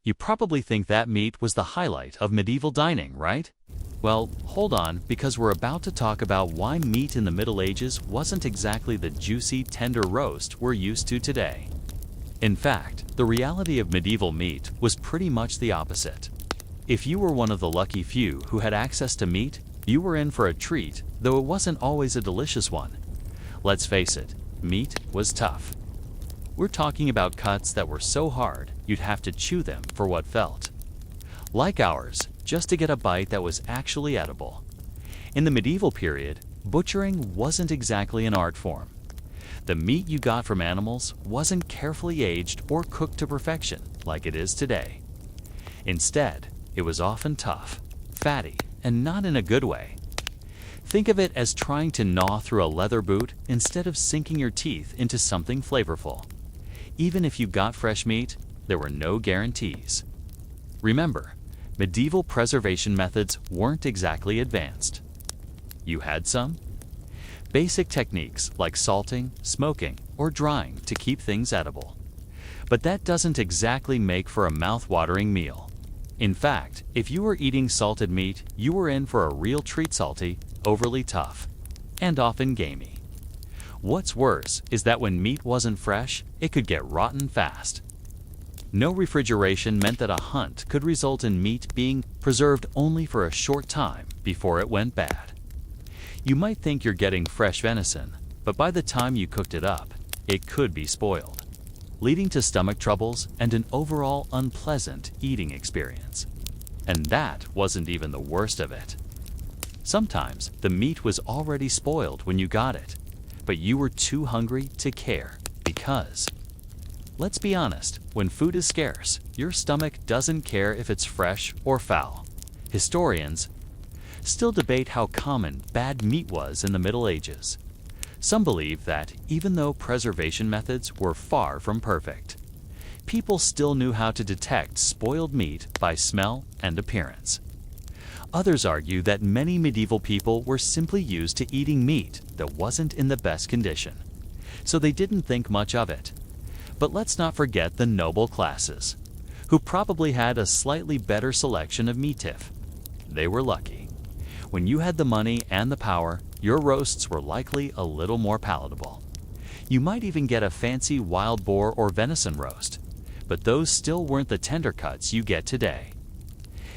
You probably think that meat was the highlight of medieval dining, right? Well, hold on, because we're about to talk about why meat in the Middle Ages wasn't exactly the juicy, tender roast we're used to today. In fact, the reality of medieval meat was pretty much the opposite. If you were one of the lucky few who had access to meat, you were in for a treat, though it wasn't always a delicious one. Let's face it, meat was tough. We're talking about cuts that were so hard, you'd have to chew them for what felt like hours just to get a bite that was actually edible. In the medieval period, butchering wasn't exactly an art form. The meat you got from animals wasn't carefully aged or cooked to perfection like it is today. Instead, it was often tough, fatty, and not in a good way. Think of it as trying to gnaw through a leather boot instead of sinking your teeth into something flavorful. Even if you got fresh meat, there were no guarantees. Remember, medieval preservation methods weren't exactly advanced. You had some? Basic techniques like salting, smoking, or drying to keep things edible. But that doesn't exactly make for a mouth-watering meal. In fact, if you were eating salted meat, you were in for a real treat: salty, overly tough, and often gamey. What's worse is that when meat wasn't fresh, it could get rotten fast. No refrigeration meant that a hunt could result in meat being preserved only for a short time before it went bad. You might think you're getting fresh venison, but by the time you cooked it up, it could be spoiled, leading to stomach troubles and an overall unpleasant eating experience. And that wasn't even the worst of it. Sometimes the meat was already spoiled when you got it, but you were too hungry to care because, let's be honest, when food is scarce, your stomach doesn't care if it's fresh or foul. Historians still debate how common bad meat was in the Middle Ages. Some believe that even though preservation methods were far from perfect, people still knew how to detect spoiled meat by smell and appearance. Others argue that many medieval people were simply used to eating meat that wasn't in the best condition, so they didn't think much of it. But let's not forget the noble classes, who probably had a slightly better selection of meatif. They were lucky. When you had the money and the power, your roasts were likely a little more palatable. You might even get a fancy wild boar or venison roast, but those still weren't the tender cuts you get today.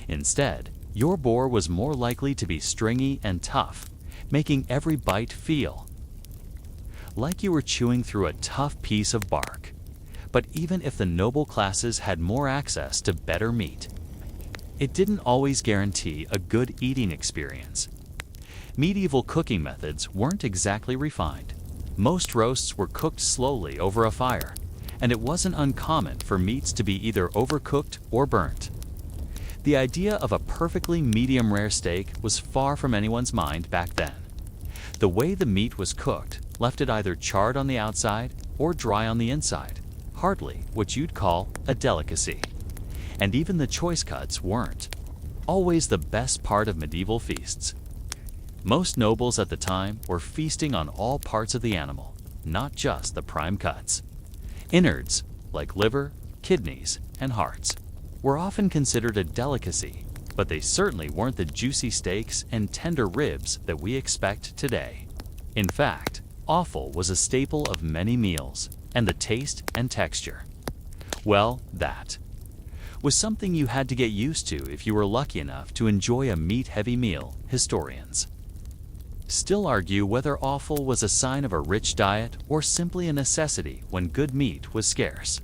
Instead, your boar was more likely to be stringy and tough, making every bite feel like you were chewing through a tough piece of bark. But even if the noble classes had more access to better meat, it didn't always guarantee a good eating experience. Medieval cooking methods weren't exactly refined. Most roasts were cooked slowly over a fire, and it wasn't uncommon for meats to be either overcooked or burnt. The idea of a perfectly medium-rare steak was far from anyone's mind back then. The way the meat was cooked left it either charred on the outside or dry on the inside, hardly what you'd call a delicacy. And even the choice cuts weren't always the best part of medieval feasts. Most nobles at the time were feasting on all parts of the animal, not just the prime cuts. Innards, like liver, kidneys, and hearts, were often considered a delicacy, but they certainly weren't the juicy steaks and tender ribs that we expect today. In fact, offal was a staple of many meals, and the taste and texture, well, that was something you had to get used to if you were lucky enough to enjoy a meat-heavy meal. Historians still argue whether offal was a sign of a rich diet or simply a necessity when good meat was scarce.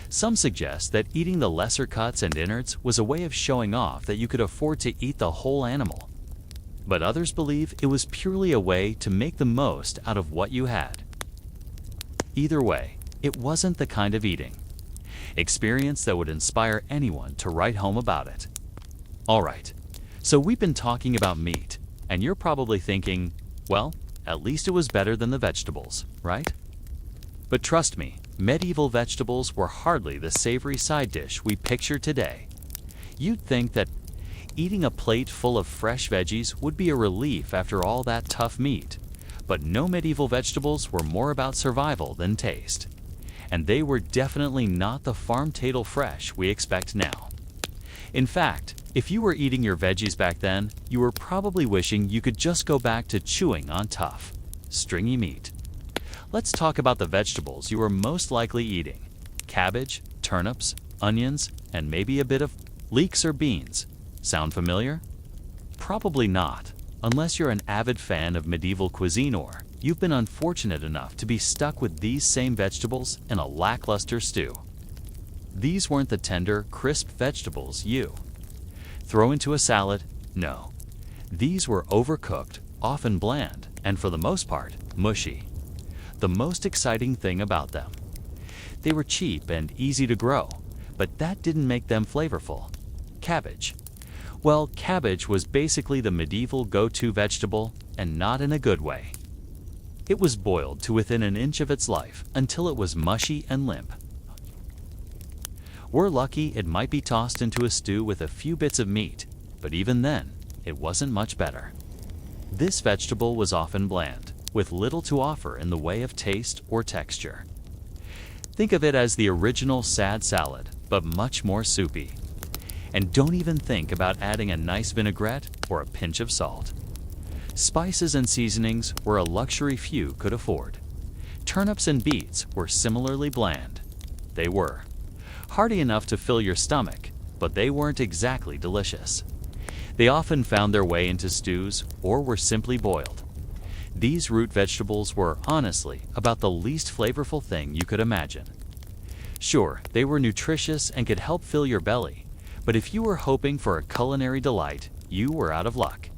Some suggest that eating the lesser cuts and innards was a way of showing off that you could afford to eat the whole animal. But others believe it was purely a way to make the most out of what you had. Either way, it wasn't the kind of eating experience that would inspire anyone to write home about it. Alright, so we've been talking about meat, and you're probably thinking, well, at least it was better than the vegetables, right? But trust me, medieval vegetables were hardly the savory side dish we picture today. You'd think that eating a plate full of fresh veggies would be a relief after all that tough meat, but no medieval vegetables were more about survival than taste. and they were definitely not the farm-table fresh we expect now. In fact, if you were eating your veggies back then, you were probably wishing you could just go back to chewing on tough, stringy meat. Let's talk about the vegetables you were most likely eating: cabbage, turnips, onions, and maybe a bit of leeks or beans. Sound familiar? Probably not, unless you're an avid fan of medieval cuisine or you've been unfortunate enough to be stuck with these same vegetables in a lackluster stew. These weren't the tender, crisp vegetables you throw into a salad. No. These were overcooked, often bland, and for the most part, mushy. The most exciting thing about them: they were cheap and easy to grow, but that didn't make them flavorful. Cabbage. Well, cabbage was basically the medieval go-to vegetable, and not in a good way. It was boiled to within an inch of its life until it was mushy and limp. We're lucky it might be tossed into a stew with a few bits of meat, but even then, it wasn't much better. This vegetable was often bland, with little to offer in the way of taste or texture. Think of it as the original sad salad, but much more soupy. And don't even think about adding a nice vinaigrette or a pinch of salt. Spices and seasonings were a luxury few could afford. Turnips and beets were similarly bland. They were hearty enough to fill your stomach, but they weren't exactly delicious. They often found their way into stews or were simply boiled. These root vegetables were, honestly, about the least flavorful thing you could imagine. Sure, they were nutritious and could help fill your belly, but if you were hoping for a culinary delight, you were out of luck.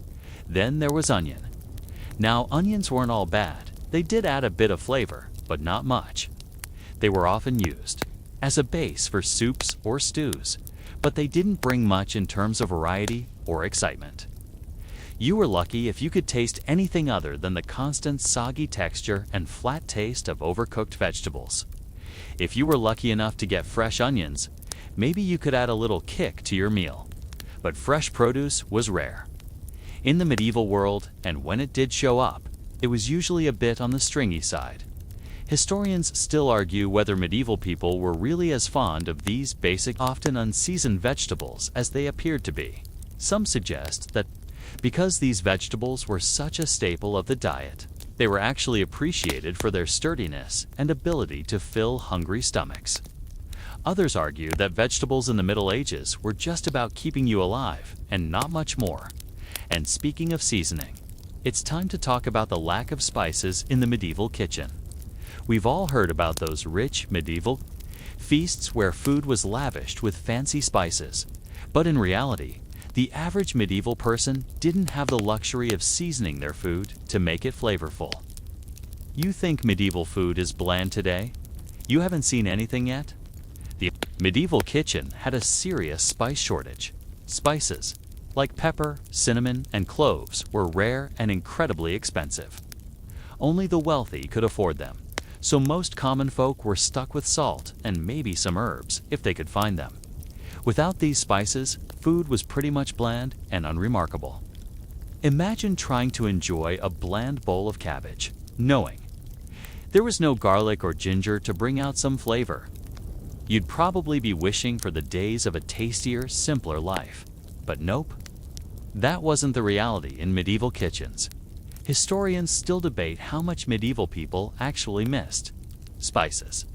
Then there was onion. Now, onions weren't all bad. They did add a bit of flavor, but not much. They were often used as a base for soups or stews, but they didn't bring much in terms of variety or excitement. You were lucky if you could taste anything other than the constant soggy texture and flat taste of overcooked vegetables. If you were lucky enough to get fresh onions, maybe you could add a little kick to your meal. But fresh produce was rare. In the medieval world, and when it did show up, it was usually a bit on the stringy side. Historians still argue whether medieval people were really as fond of these basic, often unseasoned vegetables as they appeared to be. Some suggest that because these vegetables were such a staple of the diet, they were actually appreciated for their sturdiness and ability to fill hungry stomachs. Others argue that vegetables in the Middle Ages were just about keeping you alive and not much more. And speaking of seasoning, it's time to talk about the lack of spices in the medieval kitchen. We've all heard about those rich medieval feasts where food was lavished with fancy spices, but in reality, the average medieval person didn't have the luxury of seasoning their food to make it flavorful. You think medieval food is bland today? You haven't seen anything yet? The medieval kitchen had a serious spice shortage. Spices, like pepper, cinnamon, and cloves, were rare and incredibly expensive. Only the wealthy could afford them, so most common folk were stuck with salt and maybe some herbs if they could find them. Without these spices, food was pretty much bland and unremarkable. Imagine trying to enjoy a bland bowl of cabbage, knowing there was no garlic or ginger to bring out some flavor. You'd probably be wishing for the days of a tastier, simpler life. But nope, that wasn't the reality in medieval kitchens. Historians still debate how much medieval people actually missed spices.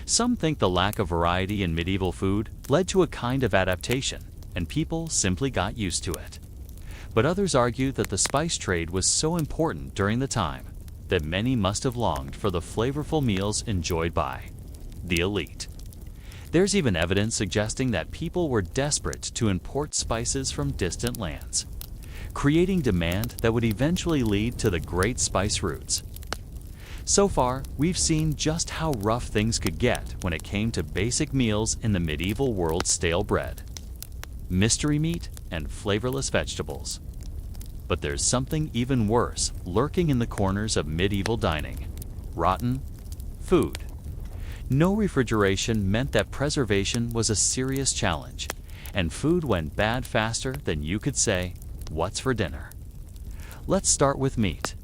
Some think the lack of variety in medieval food led to a kind of adaptation, and people simply got used to it. But others argue that the spice trade was so important during the time that many must have longed for the flavorful meals enjoyed by the elite. There's even evidence suggesting that people were desperate to import spices from distant lands, creating demand that would eventually lead to the great spice routes. So far, we've seen just how rough things could get when it came to basic meals in the medieval world: stale bread, mystery meat, and flavorless vegetables. But there's something even worse lurking in the corners of medieval dining: rotten food. No refrigeration meant that preservation was a serious challenge, and food went bad faster than you could say, "What's for dinner?" Let's start with meat.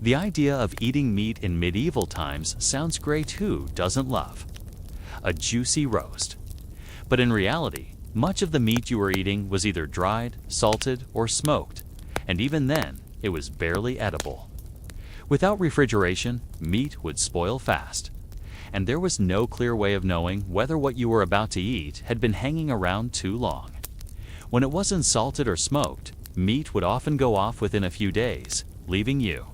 The idea of eating meat in medieval times sounds great. Who doesn't love a juicy roast? But in reality, much of the meat you were eating was either dried, salted, or smoked, and even then, it was barely edible. Without refrigeration, meat would spoil fast, and there was no clear way of knowing whether what you were about to eat had been hanging around too long. When it wasn't salted or smoked, meat would often go off within a few days, leaving you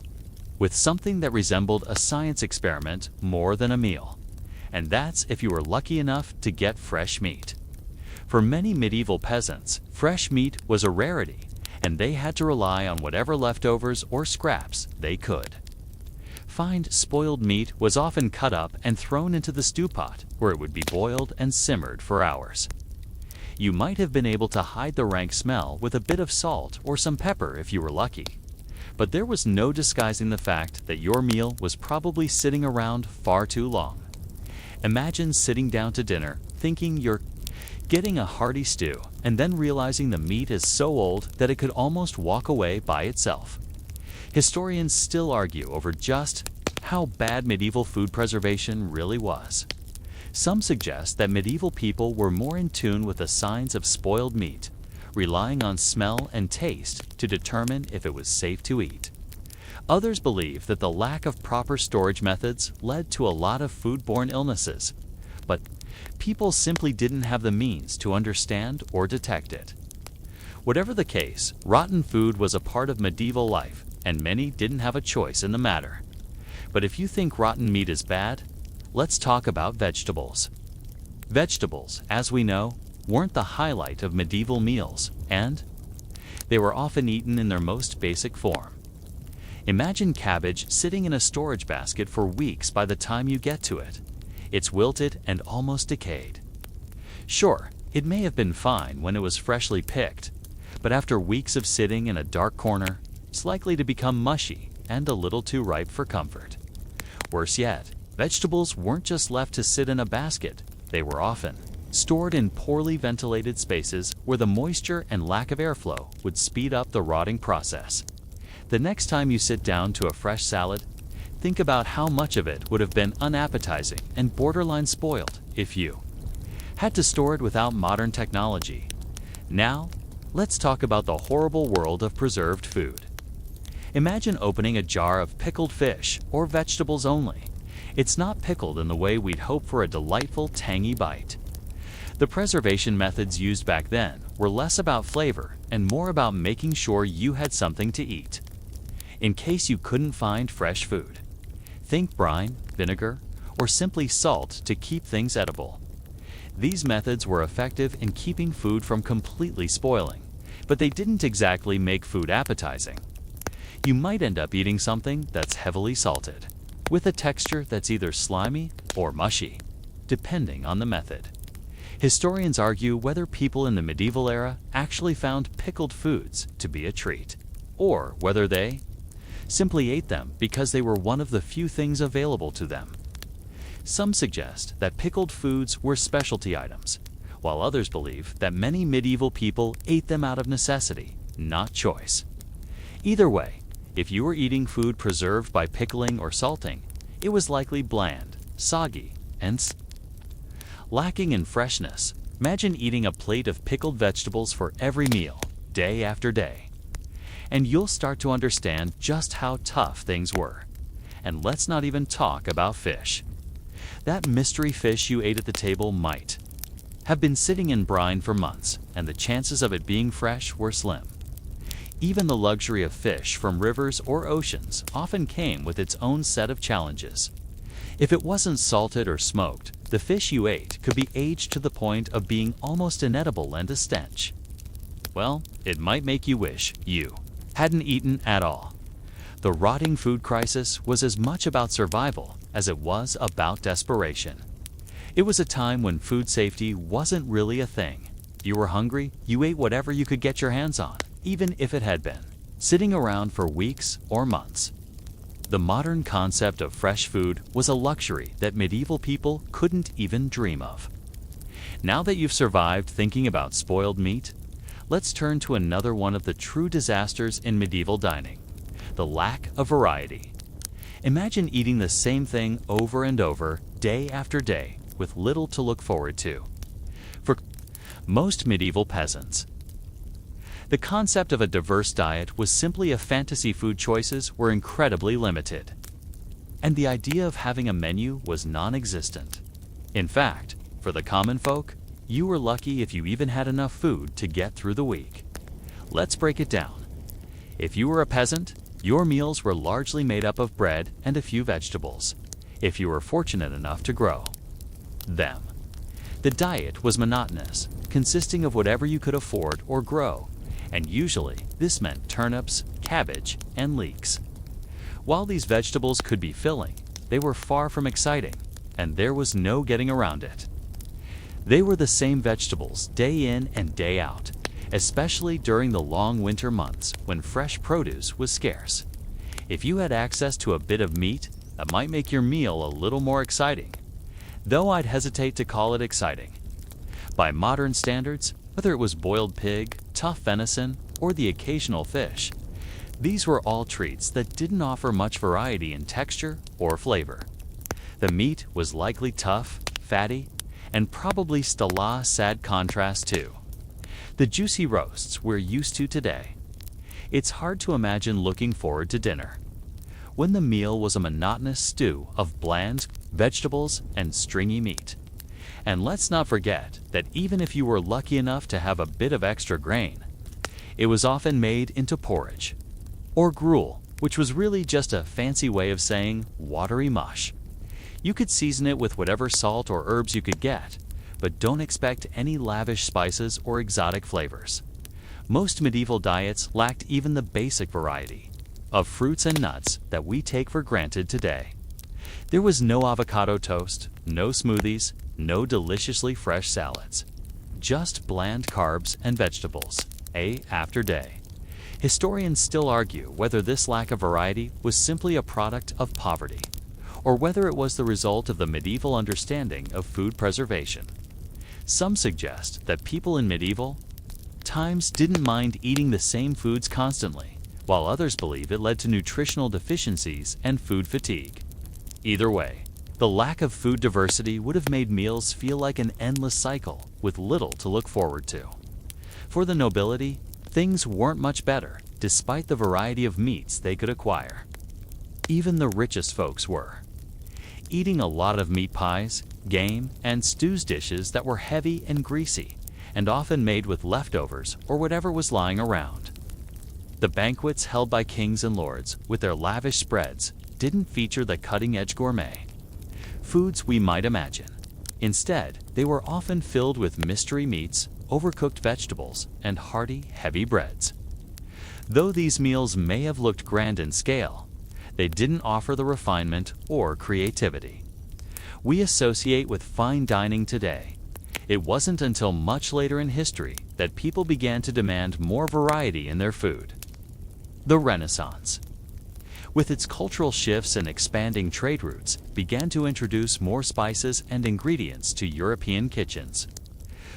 with something that resembled a science experiment more than a meal. And that's if you were lucky enough to get fresh meat. For many medieval peasants, fresh meat was a rarity, and they had to rely on whatever leftovers or scraps they could find. Spoiled meat was often cut up and thrown into the stew pot, where it would be boiled and simmered for hours. You might have been able to hide the rank smell with a bit of salt or some pepper if you were lucky. But there was no disguising the fact that your meal was probably sitting around far too long. Imagine sitting down to dinner, thinking you're getting a hearty stew, and then realizing the meat is so old that it could almost walk away by itself. Historians still argue over just how bad medieval food preservation really was. Some suggest that medieval people were more in tune with the signs of spoiled meat, relying on smell and taste to determine if it was safe to eat. Others believe that the lack of proper storage methods led to a lot of foodborne illnesses, but people simply didn't have the means to understand or detect it. Whatever the case, rotten food was a part of medieval life, and many didn't have a choice in the matter. But if you think rotten meat is bad, let's talk about vegetables. Vegetables, as we know, weren't the highlight of medieval meals, and they were often eaten in their most basic form. Imagine cabbage sitting in a storage basket for weeks. By the time you get to it, it's wilted and almost decayed. Sure, it may have been fine when it was freshly picked, but after weeks of sitting in a dark corner, it's likely to become mushy and a little too ripe for comfort. Worse yet, vegetables weren't just left to sit in a basket. They were often stored in poorly ventilated spaces where the moisture and lack of airflow would speed up the rotting process. The next time you sit down to a fresh salad, think about how much of it would have been unappetizing and borderline spoiled if you had to store it without modern technology. Now, let's talk about the horrible world of preserved food. Imagine opening a jar of pickled fish or vegetables only. It's not pickled in the way we'd hope for a delightful, tangy bite. The preservation methods used back then were less about flavor and more about making sure you had something to eat, in case you couldn't find fresh food. Think brine, vinegar, or simply salt to keep things edible. These methods were effective in keeping food from completely spoiling, but they didn't exactly make food appetizing. You might end up eating something that's heavily salted, with a texture that's either slimy or mushy, depending on the method. Historians argue whether people in the medieval era actually found pickled foods to be a treat, or whether they simply ate them because they were one of the few things available to them. Some suggest that pickled foods were specialty items, while others believe that many medieval people ate them out of necessity, not choice. Either way, if you were eating food preserved by pickling or salting, it was likely bland, soggy, and lacking in freshness. Imagine eating a plate of pickled vegetables for every meal, day after day. And you'll start to understand just how tough things were. And let's not even talk about fish. That mystery fish you ate at the table might have been sitting in brine for months, and the chances of it being fresh were slim. Even the luxury of fish from rivers or oceans often came with its own set of challenges. If it wasn't salted or smoked, the fish you ate could be aged to the point of being almost inedible and a stench. Well, it might make you wish you hadn't eaten at all. The rotting food crisis was as much about survival as it was about desperation. It was a time when food safety wasn't really a thing. If you were hungry, you ate whatever you could get your hands on, even if it had been sitting around for weeks or months. The modern concept of fresh food was a luxury that medieval people couldn't even dream of. Now that you've survived thinking about spoiled meat, let's turn to another one of the true disasters in medieval dining: the lack of variety. Imagine eating the same thing over and over, day after day, with little to look forward to. For most medieval peasants, the concept of a diverse diet was simply a fantasy. Food choices were incredibly limited, and the idea of having a menu was non-existent. In fact, for the common folk, you were lucky if you even had enough food to get through the week. Let's break it down. If you were a peasant, your meals were largely made up of bread and a few vegetables, if you were fortunate enough to grow them. The diet was monotonous, consisting of whatever you could afford or grow, and usually this meant turnips, cabbage, and leeks. While these vegetables could be filling, they were far from exciting, and there was no getting around it. They were the same vegetables day in and day out, especially during the long winter months when fresh produce was scarce. If you had access to a bit of meat, that might make your meal a little more exciting, though I'd hesitate to call it exciting. By modern standards, whether it was boiled pig, tough venison, or the occasional fish, these were all treats that didn't offer much variety in texture or flavor. The meat was likely tough, fatty, and probably still a sad contrast to the juicy roasts we're used to today. It's hard to imagine looking forward to dinner when the meal was a monotonous stew of bland vegetables and stringy meat. And let's not forget that even if you were lucky enough to have a bit of extra grain, it was often made into porridge or gruel, which was really just a fancy way of saying watery mush. You could season it with whatever salt or herbs you could get, but don't expect any lavish spices or exotic flavors. Most medieval diets lacked even the basic variety of fruits and nuts that we take for granted today. There was no avocado toast, no smoothies, no deliciously fresh salads. Just bland carbs and vegetables, day after day. Historians still argue whether this lack of variety was simply a product of poverty, or whether it was the result of the medieval understanding of food preservation. Some suggest that people in medieval times didn't mind eating the same foods constantly, while others believe it led to nutritional deficiencies and food fatigue. Either way, the lack of food diversity would have made meals feel like an endless cycle with little to look forward to. For the nobility, things weren't much better, despite the variety of meats they could acquire. Even the richest folks were eating a lot of meat pies, game, and stews, dishes that were heavy and greasy, and often made with leftovers or whatever was lying around. The banquets held by kings and lords, with their lavish spreads, didn't feature the cutting-edge gourmet foods we might imagine. Instead, they were often filled with mystery meats, overcooked vegetables, and hearty, heavy breads. Though these meals may have looked grand in scale, they didn't offer the refinement or creativity we associate with fine dining today. It wasn't until much later in history that people began to demand more variety in their food. The Renaissance, with its cultural shifts and expanding trade routes, began to introduce more spices and ingredients to European kitchens.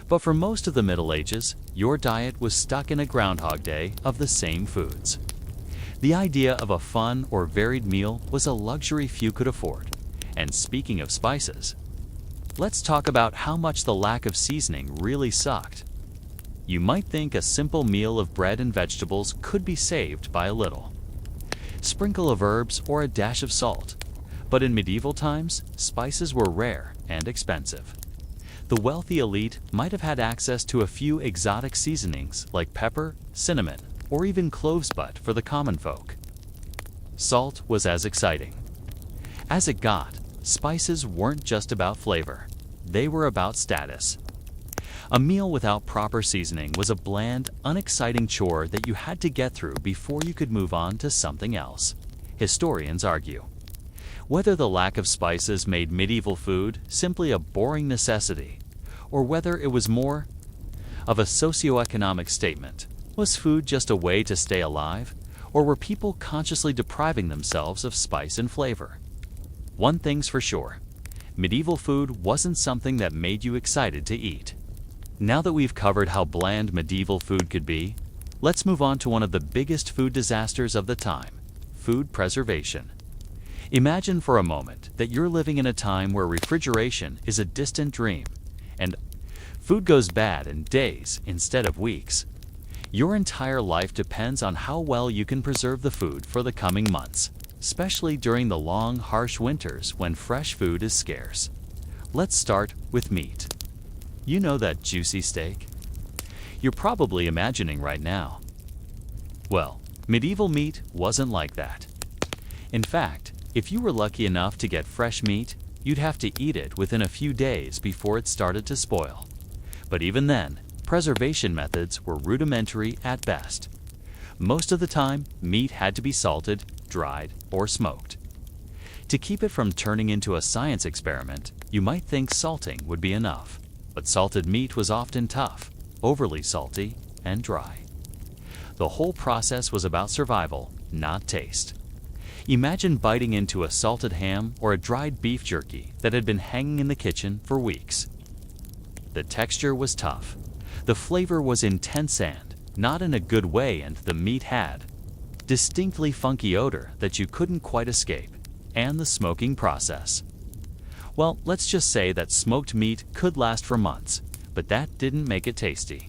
But for most of the Middle Ages, your diet was stuck in a Groundhog Day of the same foods. The idea of a fun or varied meal was a luxury few could afford. And speaking of spices, let's talk about how much the lack of seasoning really sucked. You might think a simple meal of bread and vegetables could be saved by a little sprinkle of herbs or a dash of salt, but in medieval times, spices were rare and expensive. The wealthy elite might have had access to a few exotic seasonings like pepper, cinnamon, or even cloves, but for the common folk, salt was as exciting as it got. Spices weren't just about flavor, they were about status. A meal without proper seasoning was a bland, unexciting chore that you had to get through before you could move on to something else. Historians argue whether the lack of spices made medieval food simply a boring necessity, or whether it was more of a socioeconomic statement. Was food just a way to stay alive, or were people consciously depriving themselves of spice and flavor? One thing's for sure, medieval food wasn't something that made you excited to eat. Now that we've covered how bland medieval food could be, let's move on to one of the biggest food disasters of the time: food preservation. Imagine for a moment that you're living in a time where refrigeration is a distant dream, and food goes bad in days instead of weeks. Your entire life depends on how well you can preserve the food for the coming months, especially during the long, harsh winters when fresh food is scarce. Let's start with meat. You know that juicy steak? You're probably imagining right now. Well, medieval meat wasn't like that. In fact, if you were lucky enough to get fresh meat, you'd have to eat it within a few days before it started to spoil. But even then, preservation methods were rudimentary at best. Most of the time, meat had to be salted, dried, or smoked. To keep it from turning into a science experiment, you might think salting would be enough. But salted meat was often tough, overly salty, and dry. The whole process was about survival, not taste. Imagine biting into a salted ham or a dried beef jerky that had been hanging in the kitchen for weeks. The texture was tough. The flavor was intense and, not in a good way, and the meat had distinctly funky odor that you couldn't quite escape, and the smoking process. Well, let's just say that smoked meat could last for months, but that didn't make it tasty.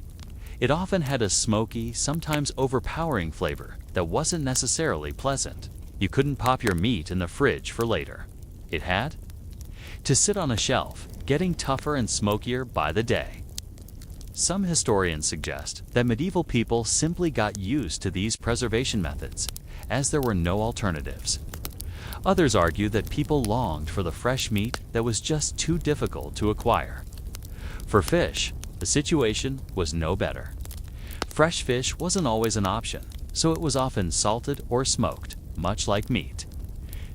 It often had a smoky, sometimes overpowering flavor that wasn't necessarily pleasant. You couldn't pop your meat in the fridge for later. It had to sit on a shelf, getting tougher and smokier by the day. Some historians suggest that medieval people simply got used to these preservation methods, as there were no alternatives. Others argue that people longed for the fresh meat that was just too difficult to acquire. For fish, the situation was no better. Fresh fish wasn't always an option, so it was often salted or smoked, much like meat.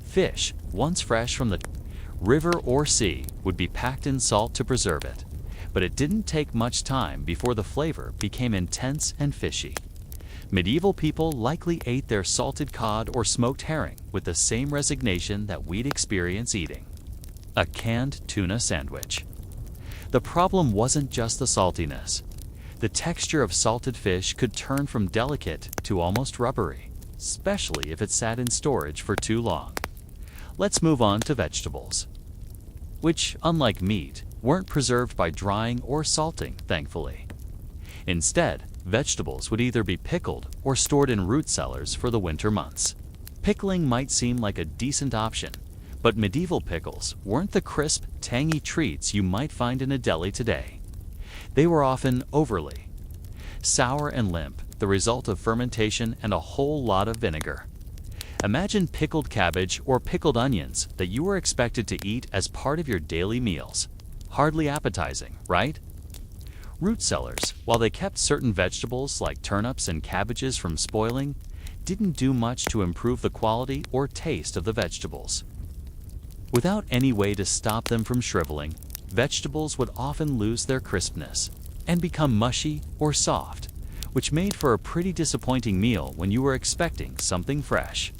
Fish, once fresh from the river or sea, would be packed in salt to preserve it, but it didn't take much time before the flavor became intense and fishy. Medieval people likely ate their salted cod or smoked herring with the same resignation that we'd experience eating a canned tuna sandwich. The problem wasn't just the saltiness. The texture of salted fish could turn from delicate to almost rubbery, especially if it sat in storage for too long. Let's move on to vegetables, which, unlike meat, weren't preserved by drying or salting, thankfully. Instead, vegetables would either be pickled or stored in root cellars for the winter months. Pickling might seem like a decent option, but medieval pickles weren't the crisp, tangy treats you might find in a deli today. They were often overly sour and limp, the result of fermentation and a whole lot of vinegar. Imagine pickled cabbage or pickled onions that you were expected to eat as part of your daily meals. Hardly appetizing, right? Root cellars, while they kept certain vegetables like turnips and cabbages from spoiling, didn't do much to improve the quality or taste of the vegetables. Without any way to stop them from shriveling, vegetables would often lose their crispness and become mushy or soft, which made for a pretty disappointing meal when you were expecting something fresh.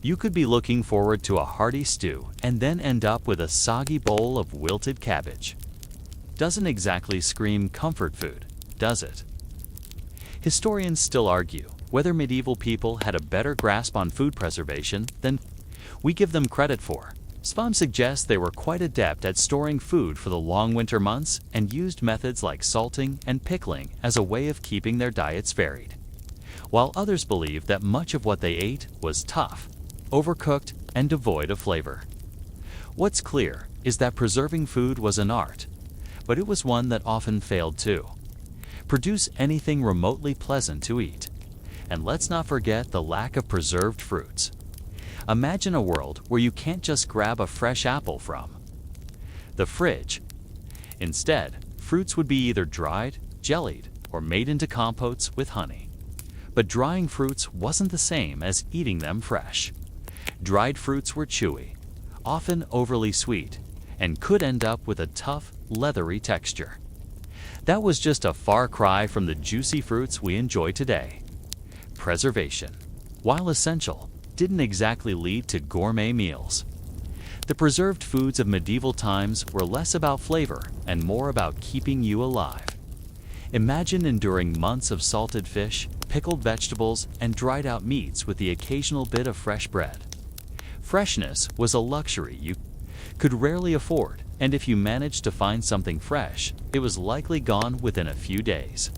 You could be looking forward to a hearty stew and then end up with a soggy bowl of wilted cabbage. Doesn't exactly scream comfort food, does it? Historians still argue whether medieval people had a better grasp on food preservation than we give them credit for. Some suggest they were quite adept at storing food for the long winter months and used methods like salting and pickling as a way of keeping their diets varied, while others believe that much of what they ate was tough, overcooked, and devoid of flavor. What's clear is that preserving food was an art, but it was one that often failed to produce anything remotely pleasant to eat. And let's not forget the lack of preserved fruits. Imagine a world where you can't just grab a fresh apple from the fridge. Instead, fruits would be either dried, jellied, or made into compotes with honey. But drying fruits wasn't the same as eating them fresh. Dried fruits were chewy, often overly sweet, and could end up with a tough, leathery texture. That was just a far cry from the juicy fruits we enjoy today. Preservation, while essential, didn't exactly lead to gourmet meals. The preserved foods of medieval times were less about flavor and more about keeping you alive. Imagine enduring months of salted fish, pickled vegetables, and dried out meats with the occasional bit of fresh bread. Freshness was a luxury you could rarely afford, and if you managed to find something fresh, it was likely gone within a few days.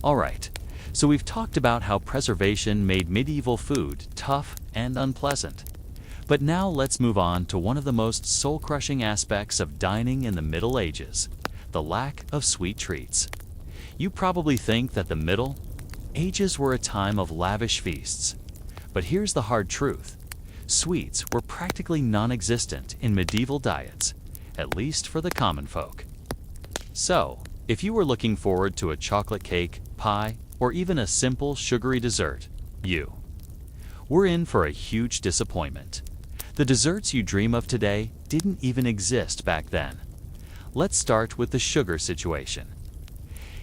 Alright, so we've talked about how preservation made medieval food tough and unpleasant. But now let's move on to one of the most soul-crushing aspects of dining in the Middle Ages, the lack of sweet treats. You probably think that the Middle Ages were a time of lavish feasts. But here's the hard truth. Sweets were practically non-existent in medieval diets, at least for the common folk. So, if you were looking forward to a chocolate cake, pie, or even a simple sugary dessert, you were in for a huge disappointment. The desserts you dream of today didn't even exist back then. Let's start with the sugar situation.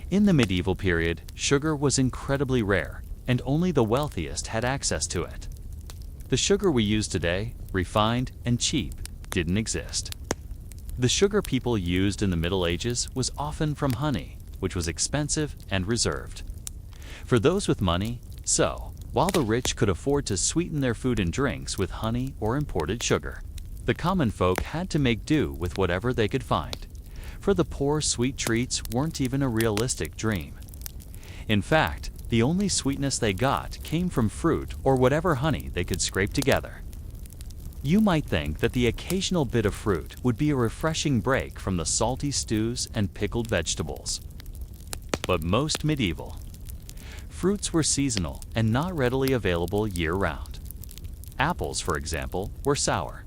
In the medieval period, sugar was incredibly rare, and only the wealthiest had access to it. The sugar we use today, refined and cheap, didn't exist. The sugar people used in the Middle Ages was often from honey, which was expensive and reserved for those with money. So, while the rich could afford to sweeten their food and drinks with honey or imported sugar, the common folk had to make do with whatever they could find. For the poor, sweet treats weren't even a realistic dream. In fact, the only sweetness they got came from fruit or whatever honey they could scrape together. You might think that the occasional bit of fruit would be a refreshing break from the salty stews and pickled vegetables. But most medieval fruits were seasonal and not readily available year-round. Apples, for example, were sour,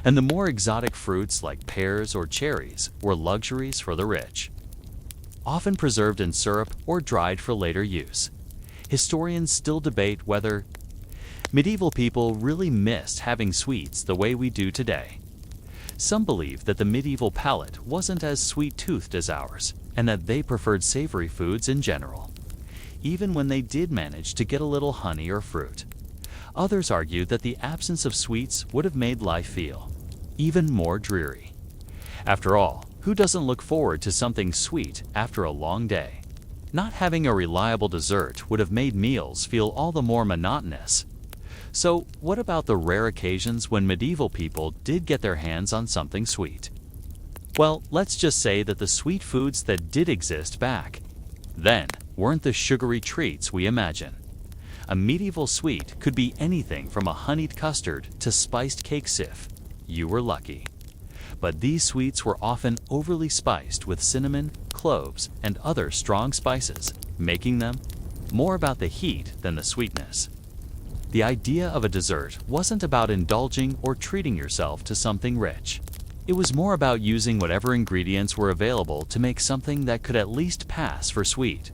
and the more exotic fruits like pears or cherries were luxuries for the rich, often preserved in syrup or dried for later use. Historians still debate whether medieval people really missed having sweets the way we do today. Some believe that the medieval palate wasn't as sweet-toothed as ours, and that they preferred savory foods in general, even when they did manage to get a little honey or fruit. Others argue that the absence of sweets would have made life feel even more dreary. After all, who doesn't look forward to something sweet after a long day? Not having a reliable dessert would have made meals feel all the more monotonous. So, what about the rare occasions when medieval people did get their hands on something sweet? Well, let's just say that the sweet foods that did exist back then weren't the sugary treats we imagine. A medieval sweet could be anything from a honeyed custard to spiced cake sif. You were lucky. But these sweets were often overly spiced with cinnamon, cloves, and other strong spices, making them more about the heat than the sweetness. The idea of a dessert wasn't about indulging or treating yourself to something rich. It was more about using whatever ingredients were available to make something that could at least pass for sweet.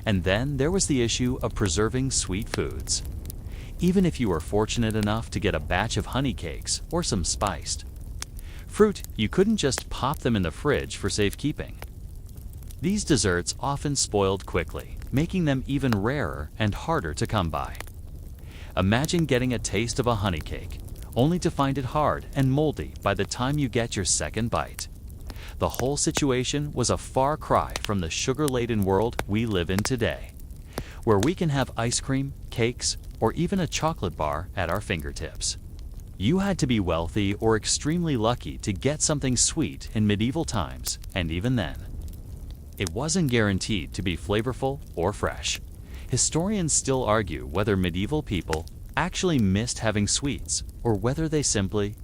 And then there was the issue of preserving sweet foods. Even if you were fortunate enough to get a batch of honey cakes or some spiced fruit, you couldn't just pop them in the fridge for safekeeping. These desserts often spoiled quickly, making them even rarer and harder to come by. Imagine getting a taste of a honey cake, only to find it hard and moldy by the time you get your second bite. The whole situation was a far cry from the sugar-laden world we live in today, where we can have ice cream, cakes, or even a chocolate bar at our fingertips. You had to be wealthy or extremely lucky to get something sweet in medieval times, and even then, it wasn't guaranteed to be flavorful or fresh. Historians still argue whether medieval people actually missed having sweets or whether they simply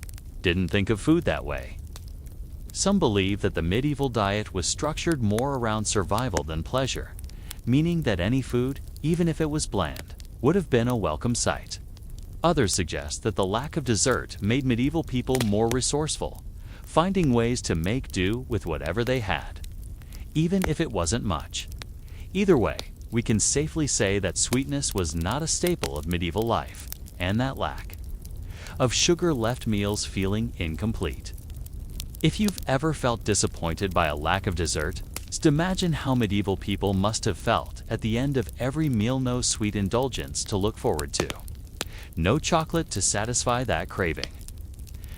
didn't think of food that way. Some believe that the medieval diet was structured more around survival than pleasure, meaning that any food, even if it was bland, would have been a welcome sight. Others suggest that the lack of dessert made medieval people more resourceful, finding ways to make do with whatever they had, even if it wasn't much. Either way, we can safely say that sweetness was not a staple of medieval life, and that lack of sugar left meals feeling incomplete. If you've ever felt disappointed by a lack of dessert, just imagine how medieval people must have felt at the end of every meal. No sweet indulgence to look forward to. No chocolate to satisfy that craving.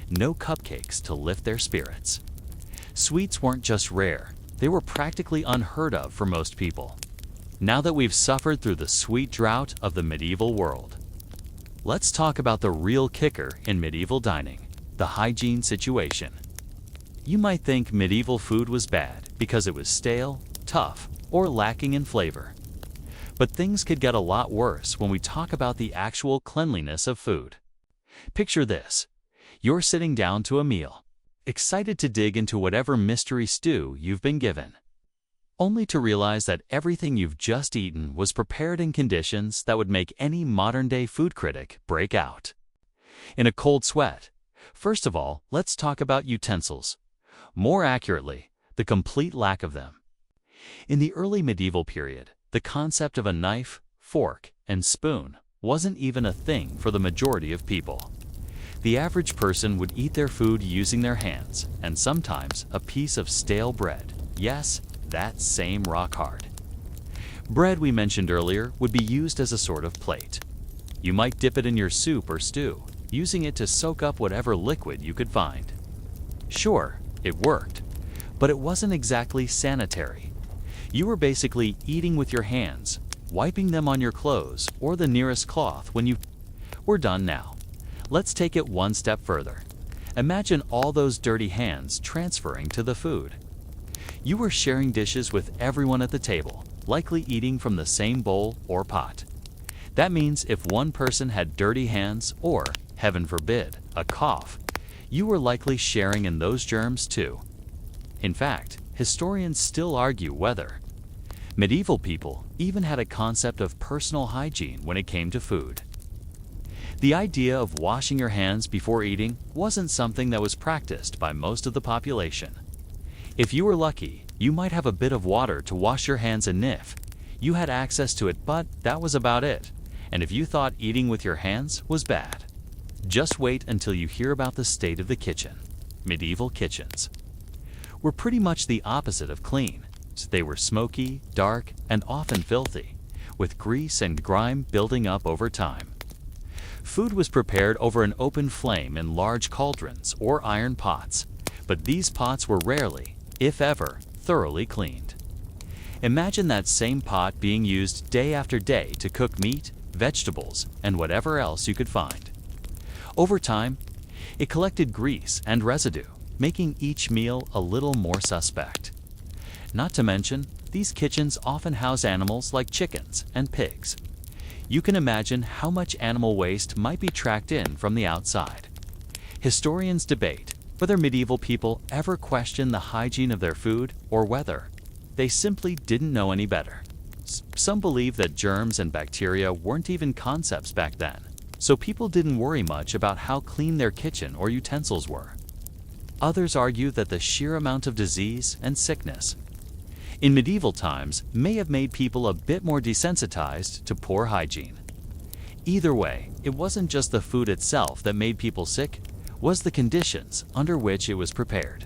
No cupcakes to lift their spirits. Sweets weren't just rare, they were practically unheard of for most people. Now that we've suffered through the sweet drought of the medieval world, let's talk about the real kicker in medieval dining, the hygiene situation. You might think medieval food was bad because it was stale, tough, or lacking in flavor. But things could get a lot worse when we talk about the actual cleanliness of food. Picture this. You're sitting down to a meal, excited to dig into whatever mystery stew you've been given, only to realize that everything you've just eaten was prepared in conditions that would make any modern-day food critic break out in a cold sweat. First of all, let's talk about utensils. More accurately, the complete lack of them. In the early medieval period, the concept of a knife, fork, and spoon wasn't even a thing for the majority of people. The average person would eat their food using their hands, and sometimes a piece of stale bread. Yes, that same rock-hard bread we mentioned earlier would be used as a sort of plate. You might dip it in your soup or stew, using it to soak up whatever liquid you could find. Sure, it worked, but it wasn't exactly sanitary. You were basically eating with your hands, wiping them on your clothes or the nearest cloth when you were done. Now, let's take it one step further. Imagine all those dirty hands transferring to the food. You were sharing dishes with everyone at the table, likely eating from the same bowl or pot. That means if one person had dirty hands or, heaven forbid, a cough, you were likely sharing in those germs too. In fact, historians still argue whether medieval people even had a concept of personal hygiene when it came to food. The idea of washing your hands before eating wasn't something that was practiced by most of the population. If you were lucky, you might have a bit of water to wash your hands, and if you had access to it, but that was about it. And if you thought eating with your hands was bad, just wait until you hear about the state of the kitchen. Medieval kitchens were pretty much the opposite of clean. They were smoky, dark, and often filthy, with grease and grime building up over time. Food was prepared over an open flame in large cauldrons or iron pots, but these pots were rarely, if ever, thoroughly cleaned. Imagine that same pot being used day after day to cook meat, vegetables, and whatever else you could find. Over time, it collected grease and residue, making each meal a little more suspect. Not to mention, these kitchens often house animals like chickens and pigs. You can imagine how much animal waste might be tracked in from the outside. Historians debate whether medieval people ever questioned the hygiene of their food or whether they simply didn't know any better. Some believe that germs and bacteria weren't even concepts back then, so people didn't worry much about how clean their kitchen or utensils were. Others argue that the sheer amount of disease and sickness in medieval times may have made people a bit more desensitized to poor hygiene. Either way, it wasn't just the food itself that made people sick, it was the conditions under which it was prepared.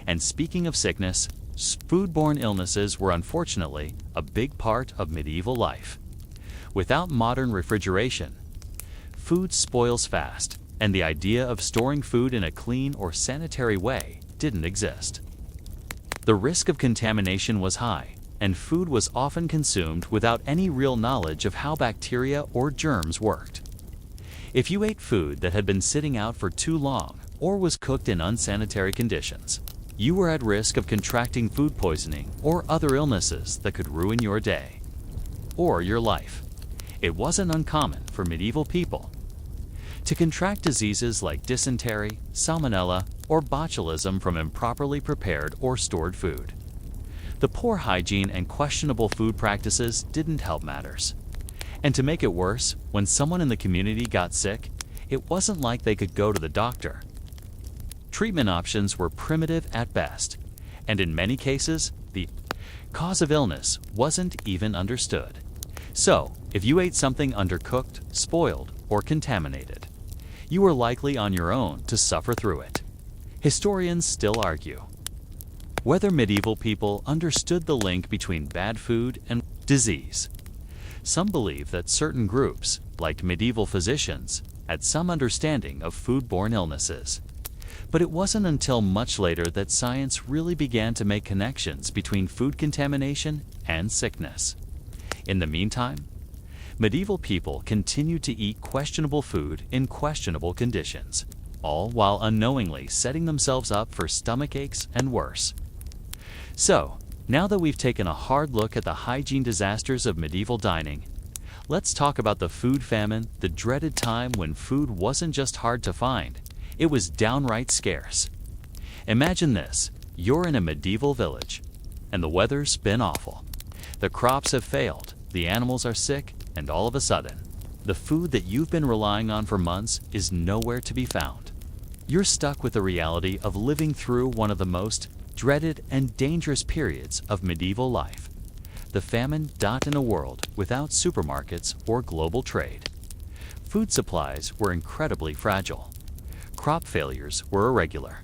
And speaking of sickness, foodborne illnesses were unfortunately a big part of medieval life. Without modern refrigeration, food spoils fast, and the idea of storing food in a clean or sanitary way didn't exist. The risk of contamination was high, and food was often consumed without any real knowledge of how bacteria or germs worked. If you ate food that had been sitting out for too long or was cooked in unsanitary conditions, you were at risk of contracting food poisoning or other illnesses that could ruin your day or your life. It wasn't uncommon for medieval people to contract diseases like dysentery, salmonella, or botulism from improperly prepared or stored food. The poor hygiene and questionable food practices didn't help matters. And to make it worse, when someone in the community got sick, it wasn't like they could go to the doctor. Treatment options were primitive at best, and in many cases, the cause of illness wasn't even understood. So, if you ate something undercooked, spoiled, or contaminated, you were likely on your own to suffer through it. Historians still argue whether medieval people understood the link between bad food and disease. Some believe that certain groups, like medieval physicians, had some understanding of foodborne illnesses. But it wasn't until much later that science really began to make connections between food contamination and sickness. In the meantime, Medieval people continued to eat questionable food in questionable conditions, all while unknowingly setting themselves up for stomach aches and worse. So, now that we've taken a hard look at the hygiene disasters of medieval dining, let's talk about the food famine, the dreaded time when food wasn't just hard to find, it was downright scarce. Imagine this, you're in a medieval village, and the weather's been awful. The crops have failed, the animals are sick, and all of a sudden, the food that you've been relying on for months is nowhere to be found. You're stuck with the reality of living through one of the most dreaded and dangerous periods of medieval life. The famine in a world without supermarkets or global trade. Food supplies were incredibly fragile. Crop failures were a regular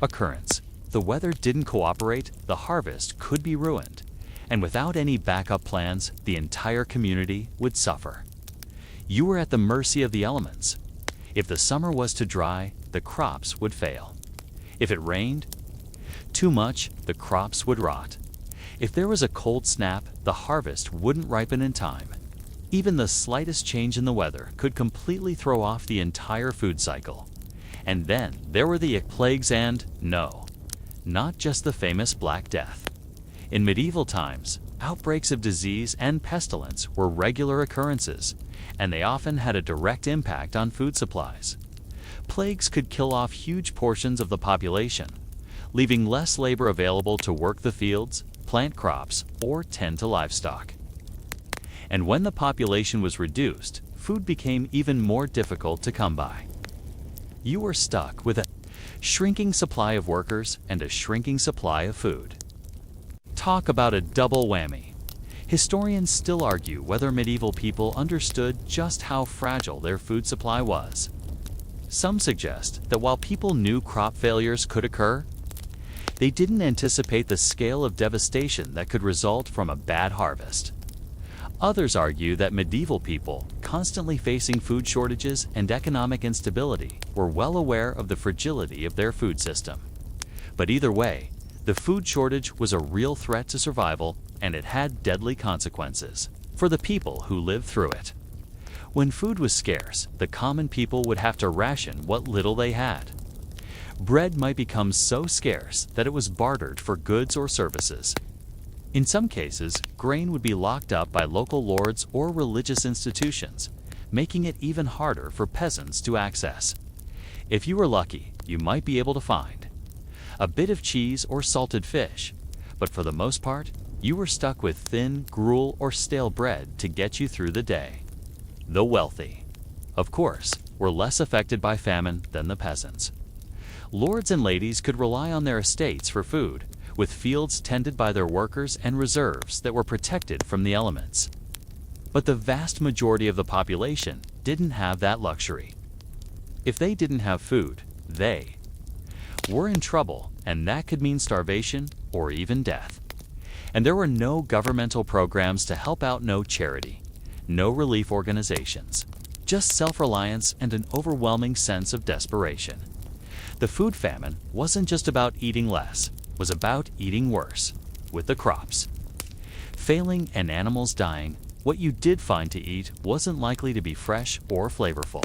occurrence. The weather didn't cooperate, the harvest could be ruined, and without any backup plans, the entire community would suffer. You were at the mercy of the elements. If the summer was too dry, the crops would fail. If it rained too much, the crops would rot. If there was a cold snap, the harvest wouldn't ripen in time. Even the slightest change in the weather could completely throw off the entire food cycle. And then there were the plagues and, no, not just the famous Black Death. In medieval times, outbreaks of disease and pestilence were regular occurrences, and they often had a direct impact on food supplies. Plagues could kill off huge portions of the population, leaving less labor available to work the fields, plant crops, or tend to livestock. And when the population was reduced, food became even more difficult to come by. You were stuck with a shrinking supply of workers and a shrinking supply of food. Talk about a double whammy. Historians still argue whether medieval people understood just how fragile their food supply was. Some suggest that while people knew crop failures could occur, they didn't anticipate the scale of devastation that could result from a bad harvest. Others argue that medieval people, constantly facing food shortages and economic instability, were well aware of the fragility of their food system. But either way, the food shortage was a real threat to survival, and it had deadly consequences for the people who lived through it. When food was scarce, the common people would have to ration what little they had. Bread might become so scarce that it was bartered for goods or services. In some cases, grain would be locked up by local lords or religious institutions, making it even harder for peasants to access. If you were lucky, you might be able to find a bit of cheese or salted fish, but for the most part, you were stuck with thin, gruel, or stale bread to get you through the day. The wealthy, of course, were less affected by famine than the peasants. Lords and ladies could rely on their estates for food, with fields tended by their workers and reserves that were protected from the elements. But the vast majority of the population didn't have that luxury. If they didn't have food, they were in trouble, and that could mean starvation or even death. And there were no governmental programs to help out, no charity, no relief organizations, just self-reliance and an overwhelming sense of desperation. The food famine wasn't just about eating less, it was about eating worse, with the crops failing and animals dying. What you did find to eat wasn't likely to be fresh or flavorful.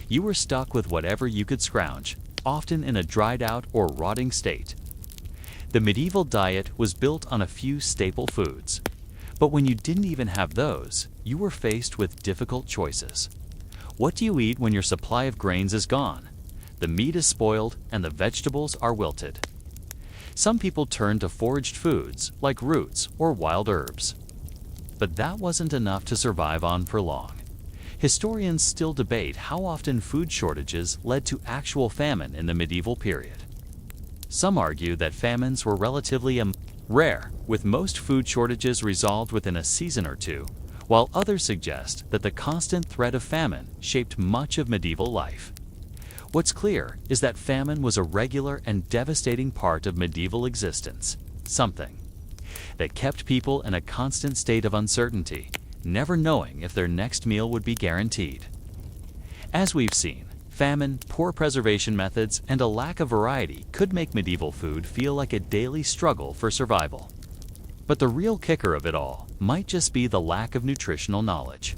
You were stuck with whatever you could scrounge, often in a dried out or rotting state. The medieval diet was built on a few staple foods, but when you didn't even have those, you were faced with difficult choices. What do you eat when your supply of grains is gone? The meat is spoiled and the vegetables are wilted. Some people turned to foraged foods like roots or wild herbs. But that wasn't enough to survive on for long. Historians still debate how often food shortages led to actual famine in the medieval period. Some argue that famines were relatively rare, with most food shortages resolved within a season or two, while others suggest that the constant threat of famine shaped much of medieval life. What's clear is that famine was a regular and devastating part of medieval existence, something that kept people in a constant state of uncertainty, never knowing if their next meal would be guaranteed. As we've seen, famine, poor preservation methods, and a lack of variety could make medieval food feel like a daily struggle for survival. But the real kicker of it all might just be the lack of nutritional knowledge.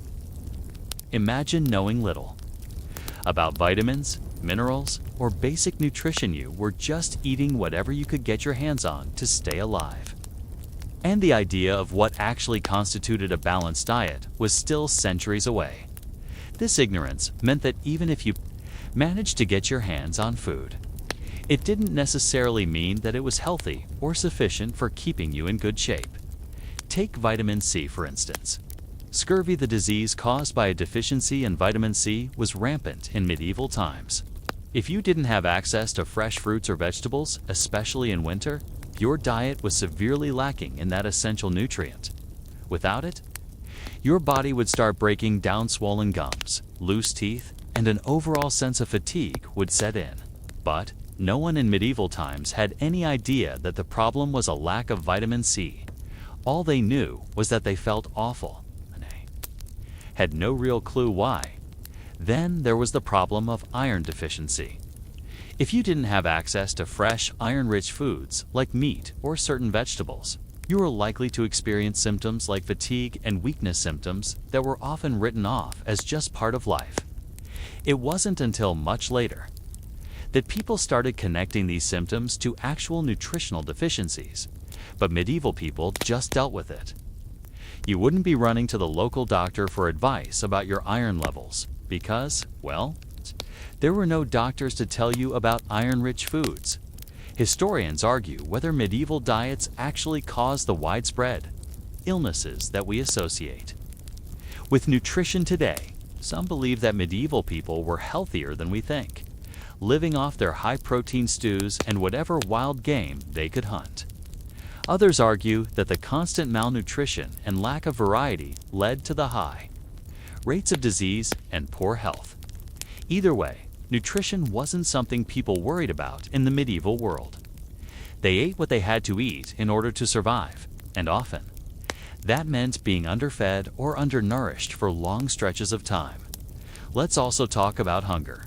Imagine knowing little about vitamins, minerals, or basic nutrition. You were just eating whatever you could get your hands on to stay alive. And the idea of what actually constituted a balanced diet was still centuries away. This ignorance meant that even if you managed to get your hands on food, it didn't necessarily mean that it was healthy or sufficient for keeping you in good shape. Take vitamin C, for instance. Scurvy, the disease caused by a deficiency in vitamin C, was rampant in medieval times. If you didn't have access to fresh fruits or vegetables, especially in winter, your diet was severely lacking in that essential nutrient. Without it, your body would start breaking down, swollen gums, loose teeth, and an overall sense of fatigue would set in. But no one in medieval times had any idea that the problem was a lack of vitamin C. All they knew was that they felt awful, and they had no real clue why. Then there was the problem of iron deficiency. If you didn't have access to fresh, iron-rich foods like meat or certain vegetables, you were likely to experience symptoms like fatigue and weakness, symptoms that were often written off as just part of life. It wasn't until much later that people started connecting these symptoms to actual nutritional deficiencies, but medieval people just dealt with it. You wouldn't be running to the local doctor for advice about your iron levels because, well, there were no doctors to tell you about iron-rich foods. Historians argue whether medieval diets actually caused the widespread illnesses that we associate with nutrition today. Some believe that medieval people were healthier than we think, living off their high-protein stews and whatever wild game they could hunt. Others argue that the constant malnutrition and lack of variety led to the high rates of disease and poor health. Either way, nutrition wasn't something people worried about in the medieval world. They ate what they had to eat in order to survive, and often that meant being underfed or undernourished for long stretches of time. Let's also talk about hunger.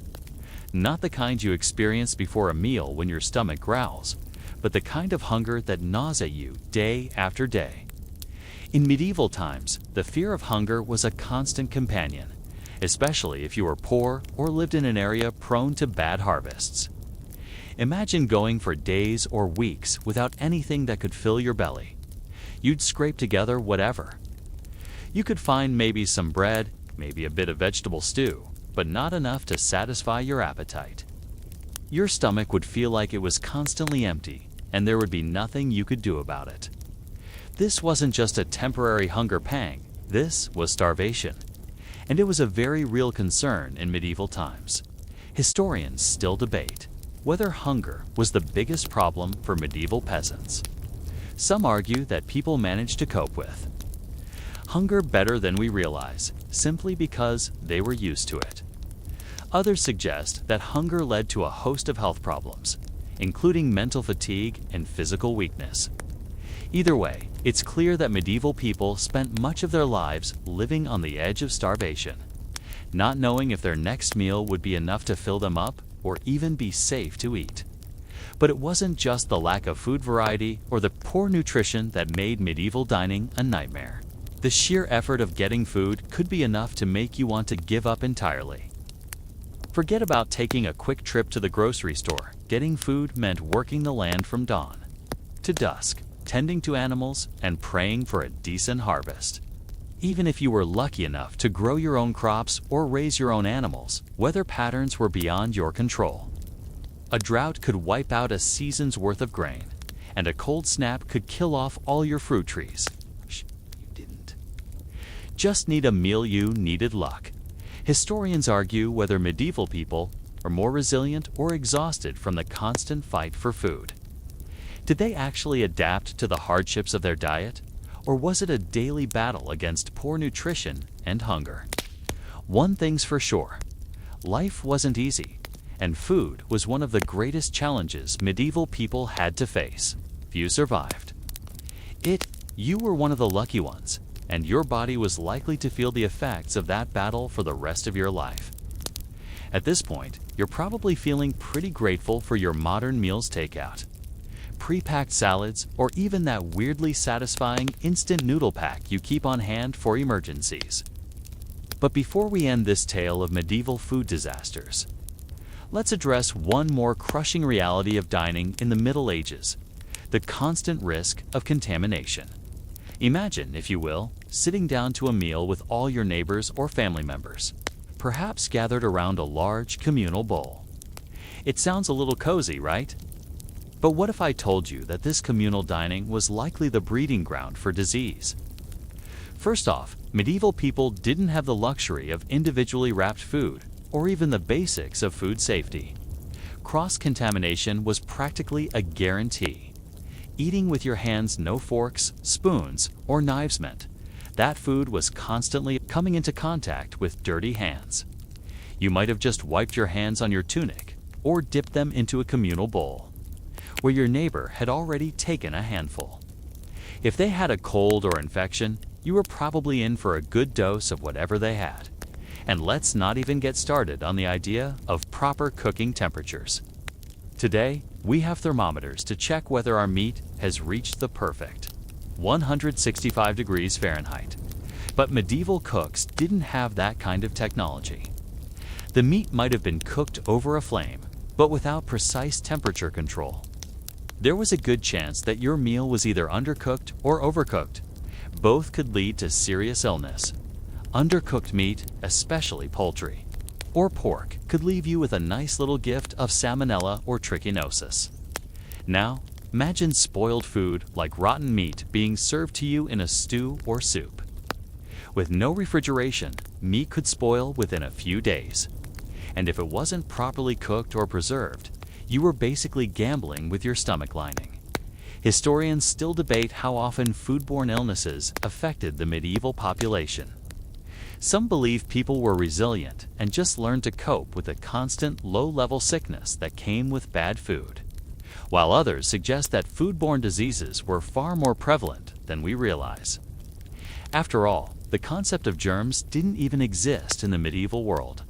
Not the kind you experience before a meal when your stomach growls, but the kind of hunger that gnaws at you day after day. In medieval times, the fear of hunger was a constant companion, especially if you were poor or lived in an area prone to bad harvests. Imagine going for days or weeks without anything that could fill your belly. You'd scrape together whatever. You could find maybe some bread, maybe a bit of vegetable stew, but not enough to satisfy your appetite. Your stomach would feel like it was constantly empty, and there would be nothing you could do about it. This wasn't just a temporary hunger pang, this was starvation. And it was a very real concern in medieval times. Historians still debate whether hunger was the biggest problem for medieval peasants. Some argue that people managed to cope with hunger better than we realize, simply because they were used to it. Others suggest that hunger led to a host of health problems, including mental fatigue and physical weakness. Either way, it's clear that medieval people spent much of their lives living on the edge of starvation, not knowing if their next meal would be enough to fill them up or even be safe to eat. But it wasn't just the lack of food variety or the poor nutrition that made medieval dining a nightmare. The sheer effort of getting food could be enough to make you want to give up entirely. Forget about taking a quick trip to the grocery store. Getting food meant working the land from dawn to dusk, tending to animals, and praying for a decent harvest. Even if you were lucky enough to grow your own crops or raise your own animals, weather patterns were beyond your control. A drought could wipe out a season's worth of grain, and a cold snap could kill off all your fruit trees. You didn't just need a meal, you needed luck. Historians argue whether medieval people are more resilient or exhausted from the constant fight for food. Did they actually adapt to the hardships of their diet, or was it a daily battle against poor nutrition and hunger? One thing's for sure, life wasn't easy, and food was one of the greatest challenges medieval people had to face. Few survived. You were one of the lucky ones, and your body was likely to feel the effects of that battle for the rest of your life. At this point, you're probably feeling pretty grateful for your modern meals takeout, pre-packed salads, or even that weirdly satisfying instant noodle pack you keep on hand for emergencies. But before we end this tale of medieval food disasters, let's address one more crushing reality of dining in the Middle Ages: the constant risk of contamination. Imagine, if you will, sitting down to a meal with all your neighbors or family members, perhaps gathered around a large communal bowl. It sounds a little cozy, right? But what if I told you that this communal dining was likely the breeding ground for disease? First off, medieval people didn't have the luxury of individually wrapped food or even the basics of food safety. Cross-contamination was practically a guarantee. Eating with your hands, no forks, spoons, or knives meant that food was constantly coming into contact with dirty hands. You might have just wiped your hands on your tunic or dipped them into a communal bowl, where your neighbor had already taken a handful. If they had a cold or infection, you were probably in for a good dose of whatever they had. And let's not even get started on the idea of proper cooking temperatures. Today, we have thermometers to check whether our meat has reached the perfect 165 degrees Fahrenheit. But medieval cooks didn't have that kind of technology. The meat might have been cooked over a flame, but without precise temperature control. There was a good chance that your meal was either undercooked or overcooked. Both could lead to serious illness. Undercooked meat, especially poultry or pork, could leave you with a nice little gift of salmonella or trichinosis. Now, imagine spoiled food like rotten meat being served to you in a stew or soup. With no refrigeration, meat could spoil within a few days. And if it wasn't properly cooked or preserved, you were basically gambling with your stomach lining. Historians still debate how often foodborne illnesses affected the medieval population. Some believe people were resilient and just learned to cope with the constant low-level sickness that came with bad food, while others suggest that foodborne diseases were far more prevalent than we realize. After all, the concept of germs didn't even exist in the medieval world,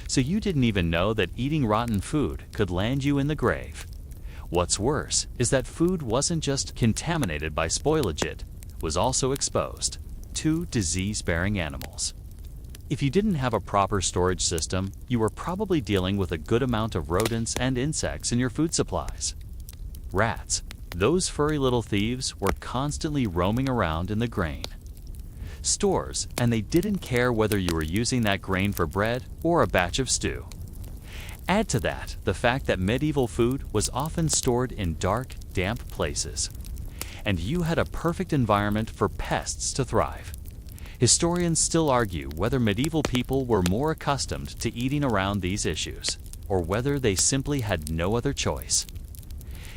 so you didn't even know that eating rotten food could land you in the grave. What's worse is that food wasn't just contaminated by spoilage, it was also exposed to disease-bearing animals. If you didn't have a proper storage system, you were probably dealing with a good amount of rodents and insects in your food supplies. Rats, those furry little thieves, were constantly roaming around in the grain stores, and they didn't care whether you were using that grain for bread or a batch of stew. Add to that the fact that medieval food was often stored in dark, damp places, and you had a perfect environment for pests to thrive. Historians still argue whether medieval people were more accustomed to eating around these issues, or whether they simply had no other choice.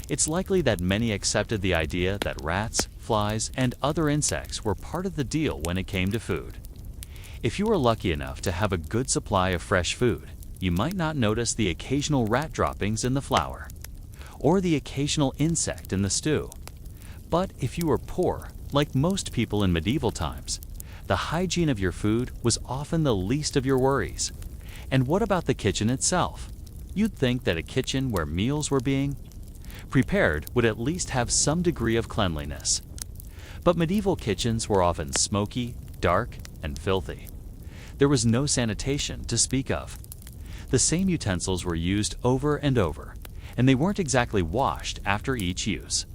It's likely that many accepted the idea that rats, flies, and other insects were part of the deal when it came to food. If you were lucky enough to have a good supply of fresh food, you might not notice the occasional rat droppings in the flour, or the occasional insect in the stew. But if you were poor, like most people in medieval times, the hygiene of your food was often the least of your worries. And what about the kitchen itself? You'd think that a kitchen where meals were being prepared would at least have some degree of cleanliness. But medieval kitchens were often smoky, dark, and filthy. There was no sanitation to speak of. The same utensils were used over and over, and they weren't exactly washed after each use.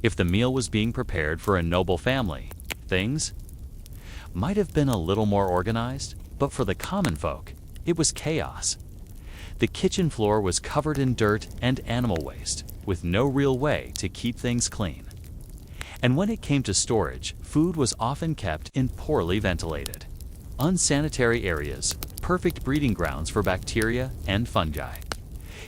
If the meal was being prepared for a noble family, things might have been a little more organized, but for the common folk, it was chaos. The kitchen floor was covered in dirt and animal waste, with no real way to keep things clean. And when it came to storage, food was often kept in poorly ventilated, unsanitary areas, perfect breeding grounds for bacteria and fungi.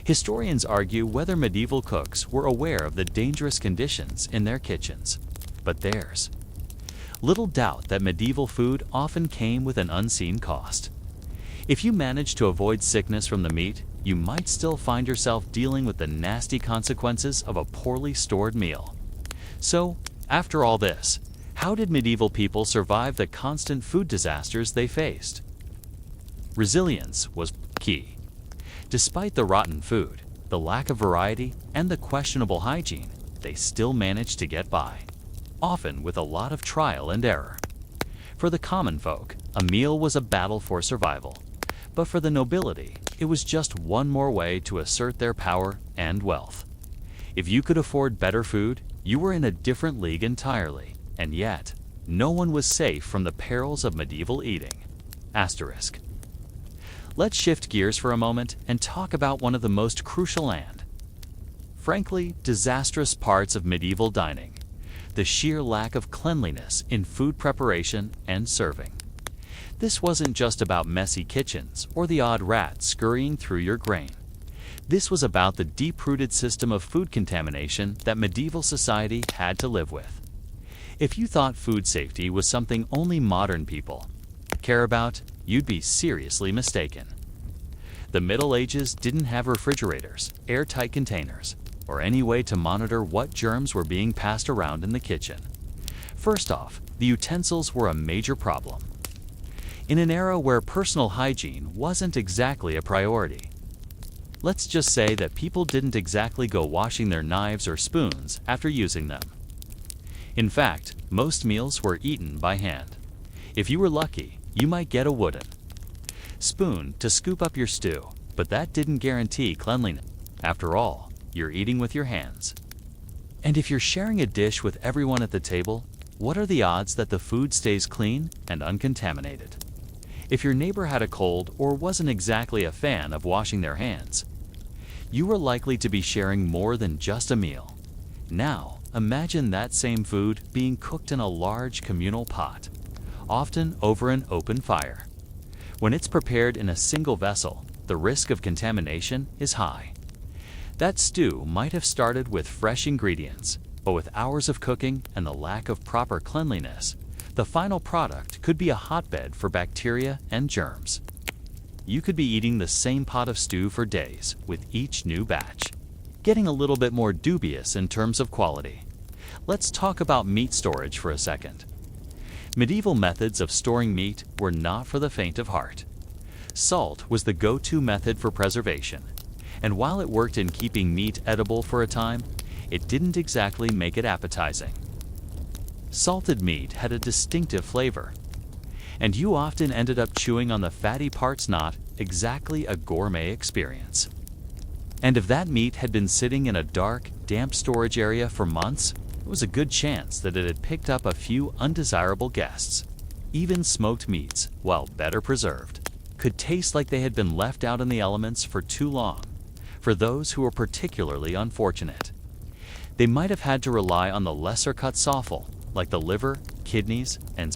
Historians argue whether medieval cooks were aware of the dangerous conditions in their kitchens, but theirs. Little doubt that medieval food often came with an unseen cost. If you managed to avoid sickness from the meat, you might still find yourself dealing with the nasty consequences of a poorly stored meal. So, after all this, how did medieval people survive the constant food disasters they faced? Resilience was key. Despite the rotten food, the lack of variety, and the questionable hygiene, they still managed to get by, often with a lot of trial and error. For the common folk, A meal was a battle for survival, but for the nobility, it was just one more way to assert their power and wealth. If you could afford better food, you were in a different league entirely, and yet, no one was safe from the perils of medieval eating. Asterisk. Let's shift gears for a moment and talk about one of the most crucial and, frankly, disastrous parts of medieval dining: the sheer lack of cleanliness in food preparation and serving. This wasn't just about messy kitchens or the odd rat scurrying through your grain. This was about the deep-rooted system of food contamination that medieval society had to live with. If you thought food safety was something only modern people care about, you'd be seriously mistaken. The Middle Ages didn't have refrigerators, airtight containers, or any way to monitor what germs were being passed around in the kitchen. First off, the utensils were a major problem. In an era where personal hygiene wasn't exactly a priority, let's just say that people didn't exactly go washing their knives or spoons after using them. In fact, most meals were eaten by hand. If you were lucky, you might get a wooden spoon to scoop up your stew, but that didn't guarantee cleanliness. After all, you're eating with your hands. And if you're sharing a dish with everyone at the table, what are the odds that the food stays clean and uncontaminated? If your neighbor had a cold or wasn't exactly a fan of washing their hands, you were likely to be sharing more than just a meal. Now, imagine that same food being cooked in a large communal pot, often over an open fire. When it's prepared in a single vessel, the risk of contamination is high. That stew might have started with fresh ingredients, but with hours of cooking and the lack of proper cleanliness, the final product could be a hotbed for bacteria and germs. You could be eating the same pot of stew for days with each new batch, getting a little bit more dubious in terms of quality. Let's talk about meat storage for a second. Medieval methods of storing meat were not for the faint of heart. Salt was the go-to method for preservation, and while it worked in keeping meat edible for a time, it didn't exactly make it appetizing. Salted meat had a distinctive flavor, and you often ended up chewing on the fatty parts, not exactly a gourmet experience. And if that meat had been sitting in a dark, damp storage area for months, it was a good chance that it had picked up a few undesirable guests. Even smoked meats, while better preserved, could taste like they had been left out in the elements for too long. For those who were particularly unfortunate, they might have had to rely on the lesser-cut offal, like the liver, kidneys, and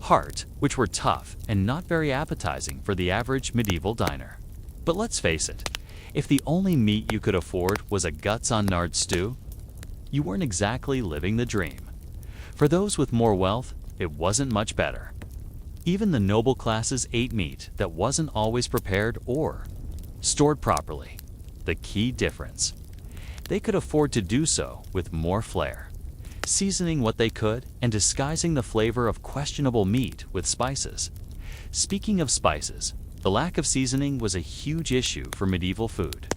heart, which were tough and not very appetizing for the average medieval diner. But let's face it, if the only meat you could afford was a guts-on-nard stew, you weren't exactly living the dream. For those with more wealth, it wasn't much better. Even the noble classes ate meat that wasn't always prepared or stored properly. The key difference: they could afford to do so with more flair, seasoning what they could and disguising the flavor of questionable meat with spices. Speaking of spices, the lack of seasoning was a huge issue for medieval food.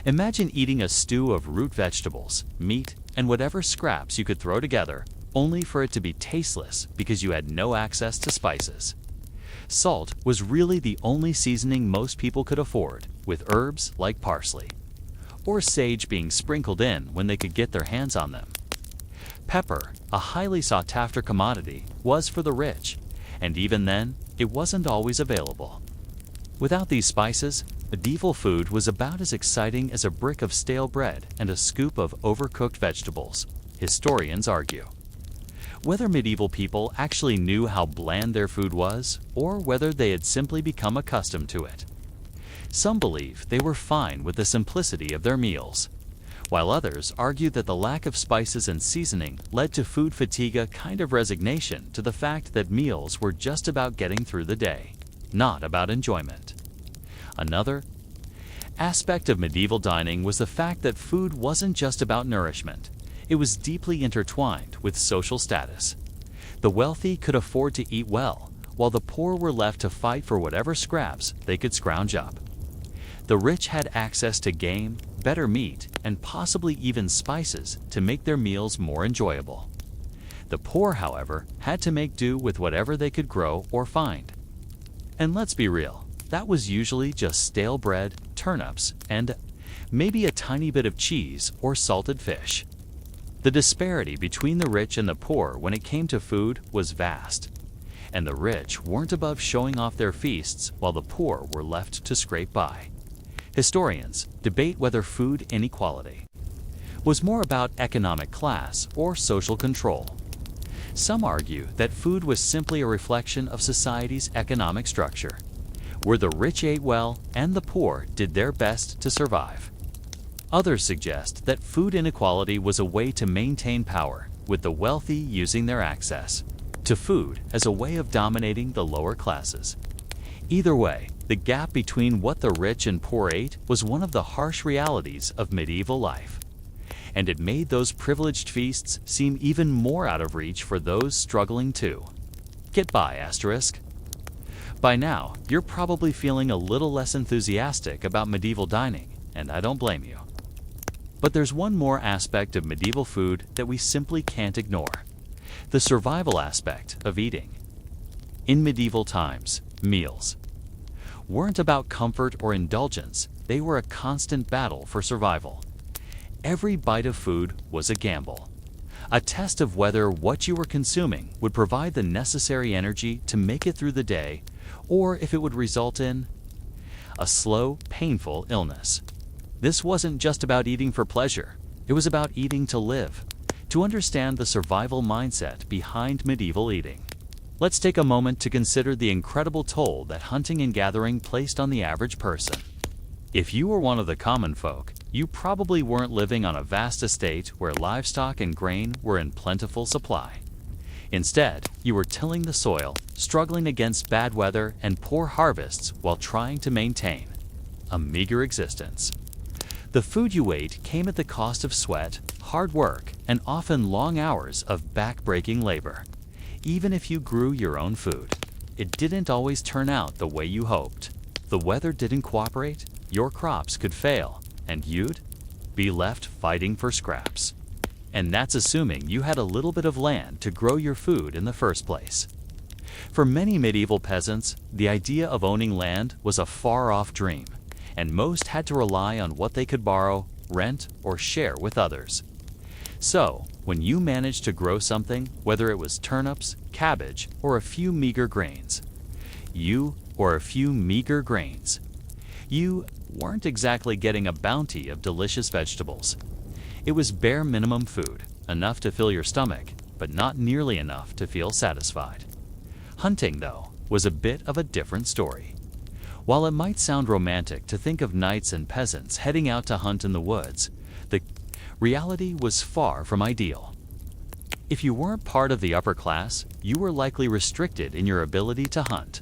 Imagine eating a stew of root vegetables, meat, and whatever scraps you could throw together, only for it to be tasteless because you had no access to spices. Salt was really the only seasoning most people could afford, with herbs like parsley, or sage being sprinkled in when they could get their hands on them. Pepper, a highly sought-after commodity, was for the rich, and even then, it wasn't always available. Without these spices, medieval food was about as exciting as a brick of stale bread and a scoop of overcooked vegetables, historians argue. Whether medieval people actually knew how bland their food was, or whether they had simply become accustomed to it. Some believe they were fine with the simplicity of their meals, while others argue that the lack of spices and seasoning led to food fatigue, a kind of resignation to the fact that meals were just about getting through the day, not about enjoyment. Another aspect of medieval dining was the fact that food wasn't just about nourishment. It was deeply intertwined with social status. The wealthy could afford to eat well, while the poor were left to fight for whatever scraps they could scrounge up. The rich had access to game, better meat, and possibly even spices to make their meals more enjoyable. The poor, however, had to make do with whatever they could grow or find. And let's be real, that was usually just stale bread, turnips, and maybe a tiny bit of cheese or salted fish. The disparity between the rich and the poor when it came to food was vast, and the rich weren't above showing off their feasts while the poor were left to scrape by. Historians debate whether food inequality was more about economic class or social control. Some argue that food was simply a reflection of society's economic structure, where the rich ate well and the poor did their best to survive. Others suggest that food inequality was a way to maintain power, with the wealthy using their access to food as a way of dominating the lower classes. Either way, the gap between what the rich and poor ate was one of the harsh realities of medieval life, and it made those privileged feasts seem even more out of reach for those struggling to get by. By now, you're probably feeling a little less enthusiastic about medieval dining, and I don't blame you. But there's one more aspect of medieval food that we simply can't ignore: the survival aspect of eating. In medieval times, meals weren't about comfort or indulgence, they were a constant battle for survival. Every bite of food was a gamble, a test of whether what you were consuming would provide the necessary energy to make it through the day, or if it would result in a slow, painful illness. This wasn't just about eating for pleasure, it was about eating to live. To understand the survival mindset behind medieval eating, let's take a moment to consider the incredible toll that hunting and gathering placed on the average person. If you were one of the common folk, you probably weren't living on a vast estate where livestock and grain were in plentiful supply. Instead, you were tilling the soil, struggling against bad weather and poor harvests while trying to maintain a meager existence. The food you ate came at the cost of sweat, hard work, and often long hours of back-breaking labor. Even if you grew your own food, it didn't always turn out the way you hoped. The weather didn't cooperate, your crops could fail, and you'd be left fighting for scraps. And that's assuming you had a little bit of land to grow your food in the first place. For many medieval peasants, the idea of owning land was a far-off dream, and most had to rely on what they could borrow, rent, or share with others. So, when you managed to grow something, whether it was turnips, cabbage, or a few meager grains, you weren't exactly getting a bounty of delicious vegetables. It was bare minimum food, enough to fill your stomach, but not nearly enough to feel satisfied. Hunting, though, was a bit of a different story. While it might sound romantic to think of knights and peasants heading out to hunt in the woods, the reality was far from ideal. If you weren't part of the upper class, you were likely restricted in your ability to hunt.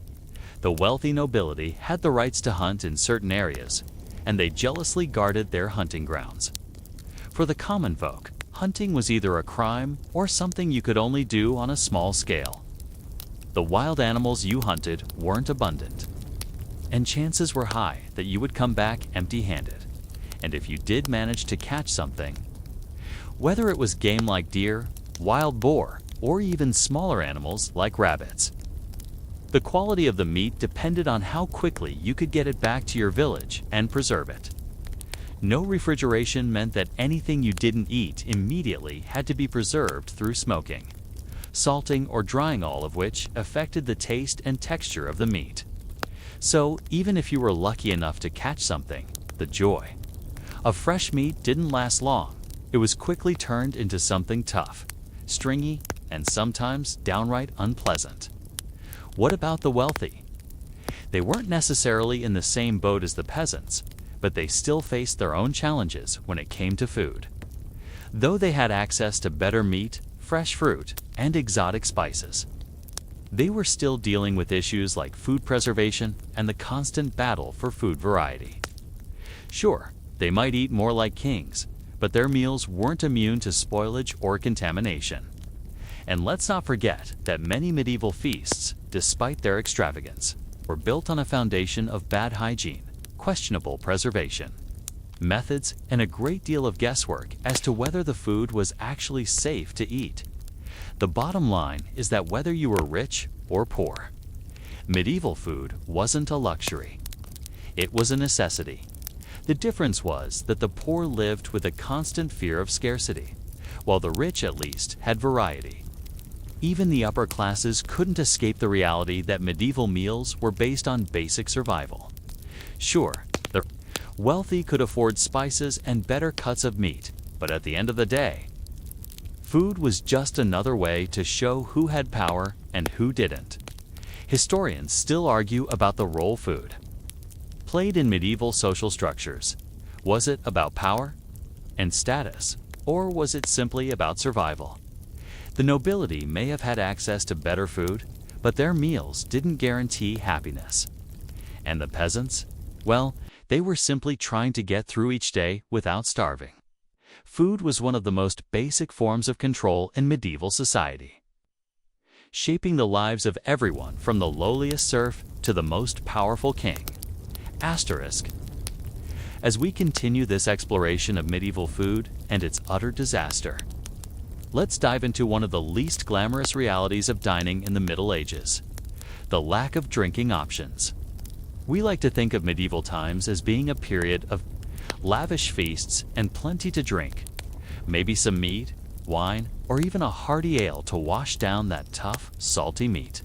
The wealthy nobility had the rights to hunt in certain areas, and they jealously guarded their hunting grounds. For the common folk, hunting was either a crime or something you could only do on a small scale. The wild animals you hunted weren't abundant, and chances were high that you would come back empty-handed. And if you did manage to catch something, whether it was game like deer, wild boar, or even smaller animals like rabbits, the quality of the meat depended on how quickly you could get it back to your village and preserve it. No refrigeration meant that anything you didn't eat immediately had to be preserved through smoking, salting, or drying, all of which affected the taste and texture of the meat. So, even if you were lucky enough to catch something, the joy of fresh meat didn't last long. It was quickly turned into something tough, stringy, and sometimes downright unpleasant. What about the wealthy? They weren't necessarily in the same boat as the peasants, but they still faced their own challenges when it came to food. Though they had access to better meat, fresh fruit, and exotic spices, they were still dealing with issues like food preservation and the constant battle for food variety. Sure, they might eat more like kings, but their meals weren't immune to spoilage or contamination. And let's not forget that many medieval feasts, despite their extravagance, were built on a foundation of bad hygiene, questionable preservation methods, and a great deal of guesswork as to whether the food was actually safe to eat. The bottom line is that whether you were rich or poor, medieval food wasn't a luxury. It was a necessity. The difference was that the poor lived with a constant fear of scarcity, while the rich at least had variety. Even the upper classes couldn't escape the reality that medieval meals were based on basic survival. Sure, the wealthy could afford spices and better cuts of meat, but at the end of the day, food was just another way to show who had power and who didn't. Historians still argue about the role food played in medieval social structures. Was it about power and status, or was it simply about survival? The nobility may have had access to better food, but their meals didn't guarantee happiness. And the peasants? Well, they were simply trying to get through each day without starving. Food was one of the most basic forms of control in medieval society, shaping the lives of everyone from the lowliest serf to the most powerful king. Asterisk. As we continue this exploration of medieval food and its utter disaster, let's dive into one of the least glamorous realities of dining in the Middle Ages: the lack of drinking options. We like to think of medieval times as being a period of lavish feasts and plenty to drink, maybe some meat, wine, or even a hearty ale to wash down that tough, salty meat.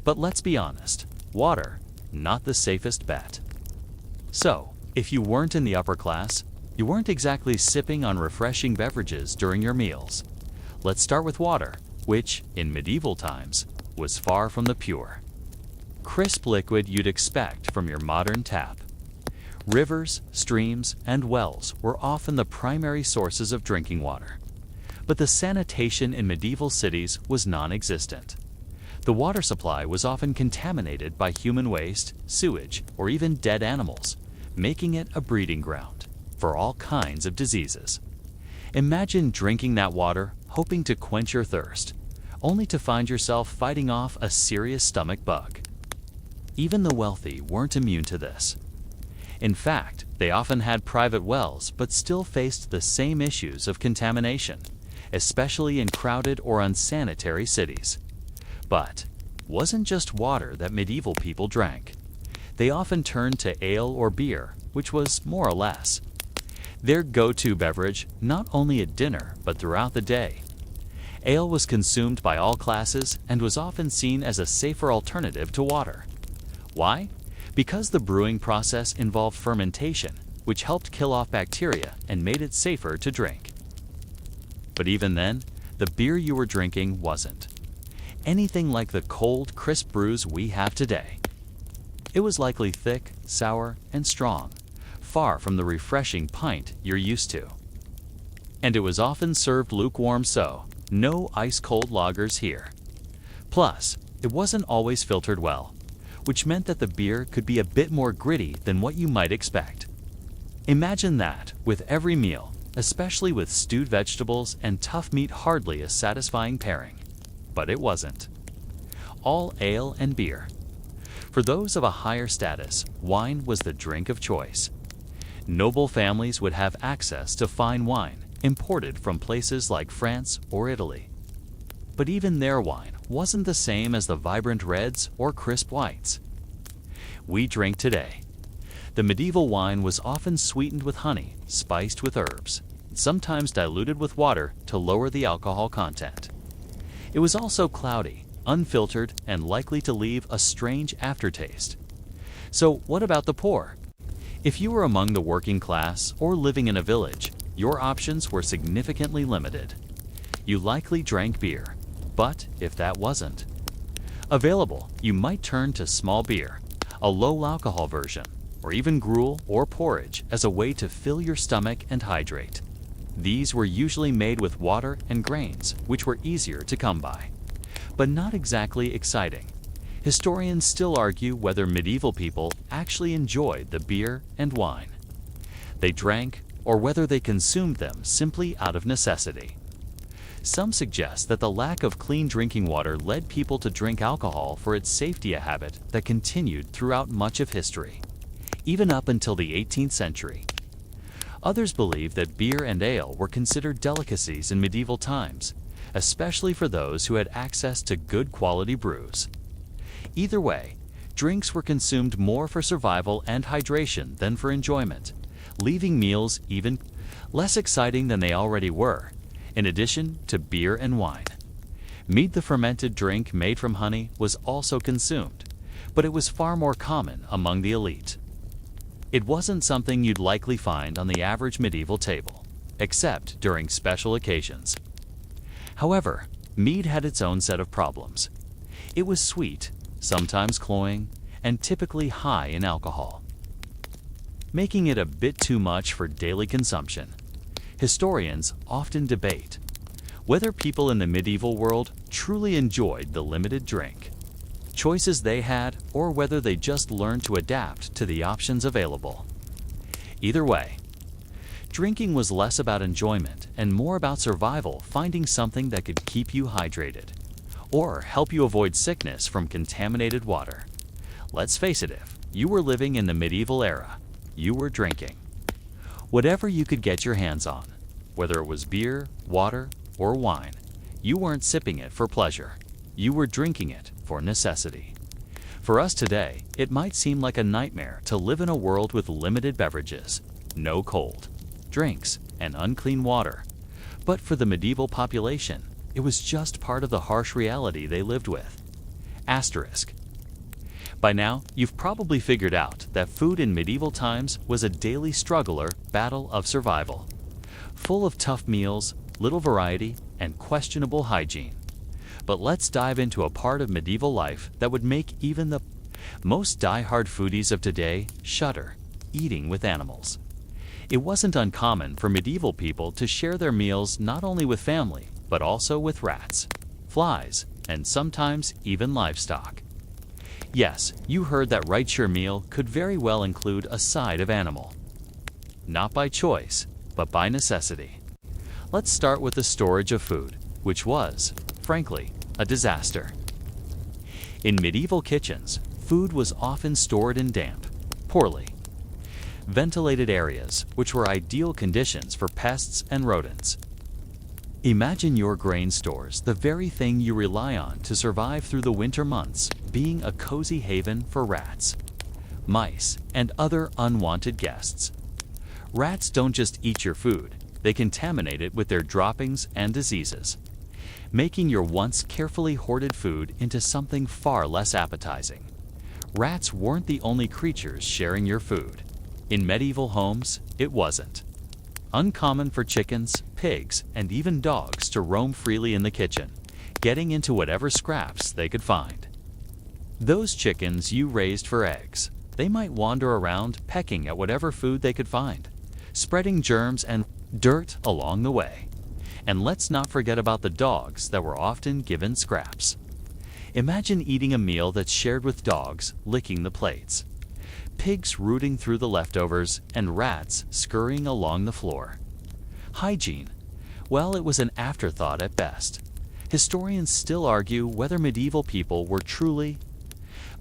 But let's be honest, water, not the safest bet. So, if you weren't in the upper class, you weren't exactly sipping on refreshing beverages during your meals. Let's start with water, which, in medieval times, was far from the pure, crisp liquid you'd expect from your modern tap. Rivers, streams, and wells were often the primary sources of drinking water. But the sanitation in medieval cities was non-existent. The water supply was often contaminated by human waste, sewage, or even dead animals, making it a breeding ground for all kinds of diseases. Imagine drinking that water, hoping to quench your thirst, only to find yourself fighting off a serious stomach bug. Even the wealthy weren't immune to this. In fact, they often had private wells but still faced the same issues of contamination, especially in crowded or unsanitary cities. But it wasn't just water that medieval people drank. They often turned to ale or beer, which was more or less their go-to beverage, not only at dinner but throughout the day. Ale was consumed by all classes and was often seen as a safer alternative to water. Why? Because the brewing process involved fermentation, which helped kill off bacteria and made it safer to drink. But even then, the beer you were drinking wasn't anything like the cold, crisp brews we have today. It was likely thick, sour, and strong, far from the refreshing pint you're used to. And it was often served lukewarm, so no ice-cold lagers here. Plus, it wasn't always filtered well, which meant that the beer could be a bit more gritty than what you might expect. Imagine that, with every meal, especially with stewed vegetables and tough meat, hardly a satisfying pairing. But it wasn't all ale and beer. For those of a higher status, wine was the drink of choice. Noble families would have access to fine wine, imported from places like France or Italy. But even their wine wasn't the same as the vibrant reds or crisp whites we drink today. The medieval wine was often sweetened with honey, spiced with herbs, sometimes diluted with water to lower the alcohol content. It was also cloudy, unfiltered, and likely to leave a strange aftertaste. So what about the poor? If you were among the working class or living in a village, your options were significantly limited. You likely drank beer, but if that wasn't available, you might turn to small beer, a low-alcohol version, or even gruel or porridge as a way to fill your stomach and hydrate. These were usually made with water and grains, which were easier to come by, but not exactly exciting. Historians still argue whether medieval people actually enjoyed the beer and wine they drank, or whether they consumed them simply out of necessity. Some suggest that the lack of clean drinking water led people to drink alcohol for its safety, a habit that continued throughout much of history, even up until the 18th century. Others believe that beer and ale were considered delicacies in medieval times, especially for those who had access to good quality brews. Either way, drinks were consumed more for survival and hydration than for enjoyment, leaving meals even less exciting than they already were, in addition to beer and wine. Mead, the fermented drink made from honey, was also consumed, but it was far more common among the elite. It wasn't something you'd likely find on the average medieval table, except during special occasions. However, mead had its own set of problems. It was sweet, sometimes cloying, and typically high in alcohol, making it a bit too much for daily consumption. Historians often debate whether people in the medieval world truly enjoyed the limited drink choices they had, or whether they just learned to adapt to the options available. Either way, drinking was less about enjoyment and more about survival, finding something that could keep you hydrated or help you avoid sickness from contaminated water. Let's face it, if you were living in the medieval era, you were drinking whatever you could get your hands on, whether it was beer, water, or wine. You weren't sipping it for pleasure. You were drinking it for necessity. For us today, it might seem like a nightmare to live in a world with limited beverages, no cold drinks, and unclean water. But for the medieval population, it was just part of the harsh reality they lived with. Asterisk. By now, you've probably figured out that food in medieval times was a daily struggle or battle of survival, full of tough meals, little variety, and questionable hygiene. But let's dive into a part of medieval life that would make even the most die-hard foodies of today shudder: eating with animals. It wasn't uncommon for medieval people to share their meals not only with family, but also with rats, flies, and sometimes even livestock. Yes, you heard that right, your meal could very well include a side of animal. Not by choice, but by necessity. Let's start with the storage of food, which was, frankly, a disaster. In medieval kitchens, food was often stored in damp, poorly ventilated areas, which were ideal conditions for pests and rodents. Imagine your grain stores, the very thing you rely on to survive through the winter months, being a cozy haven for rats, mice, and other unwanted guests. Rats don't just eat your food, they contaminate it with their droppings and diseases, making your once carefully hoarded food into something far less appetizing. Rats weren't the only creatures sharing your food. In medieval homes, it wasn't uncommon for chickens, pigs, and even dogs to roam freely in the kitchen, getting into whatever scraps they could find. Those chickens you raised for eggs, they might wander around pecking at whatever food they could find, spreading germs and dirt along the way. And let's not forget about the dogs that were often given scraps. Imagine eating a meal that's shared with dogs licking the plates, pigs rooting through the leftovers, and rats scurrying along the floor. Hygiene, well, it was an afterthought at best. Historians still argue whether medieval people were truly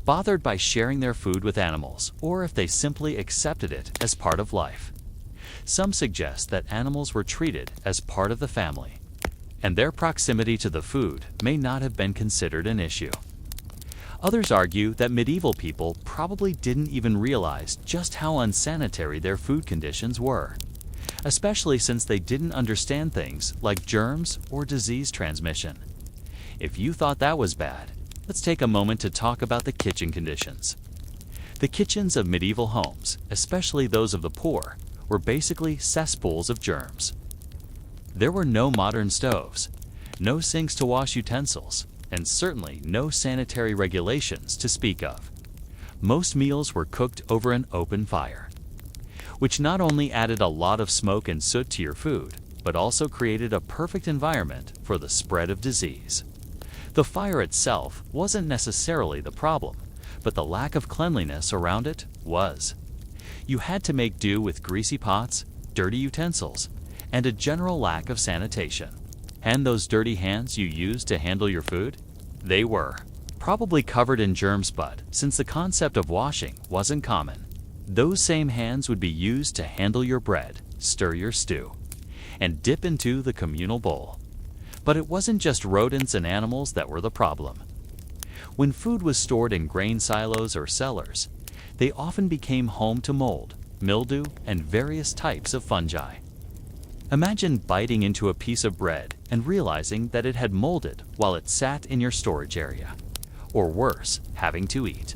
bothered by sharing their food with animals, or if they simply accepted it as part of life. Some suggest that animals were treated as part of the family, and their proximity to the food may not have been considered an issue. Others argue that medieval people probably didn't even realize just how unsanitary their food conditions were, especially since they didn't understand things like germs or disease transmission. If you thought that was bad, let's take a moment to talk about the kitchen conditions. The kitchens of medieval homes, especially those of the poor, were basically cesspools of germs. There were no modern stoves, no sinks to wash utensils, and certainly no sanitary regulations to speak of. Most meals were cooked over an open fire, which not only added a lot of smoke and soot to your food, but also created a perfect environment for the spread of disease. The fire itself wasn't necessarily the problem, but the lack of cleanliness around it was. You had to make do with greasy pots, dirty utensils, and a general lack of sanitation. And those dirty hands you used to handle your food? They were probably covered in germs, but since the concept of washing wasn't common, those same hands would be used to handle your bread, stir your stew, and dip into the communal bowl. But it wasn't just rodents and animals that were the problem. When food was stored in grain silos or cellars, they often became home to mold, mildew, and various types of fungi. Imagine biting into a piece of bread and realizing that it had molded while it sat in your storage area. Or worse, having to eat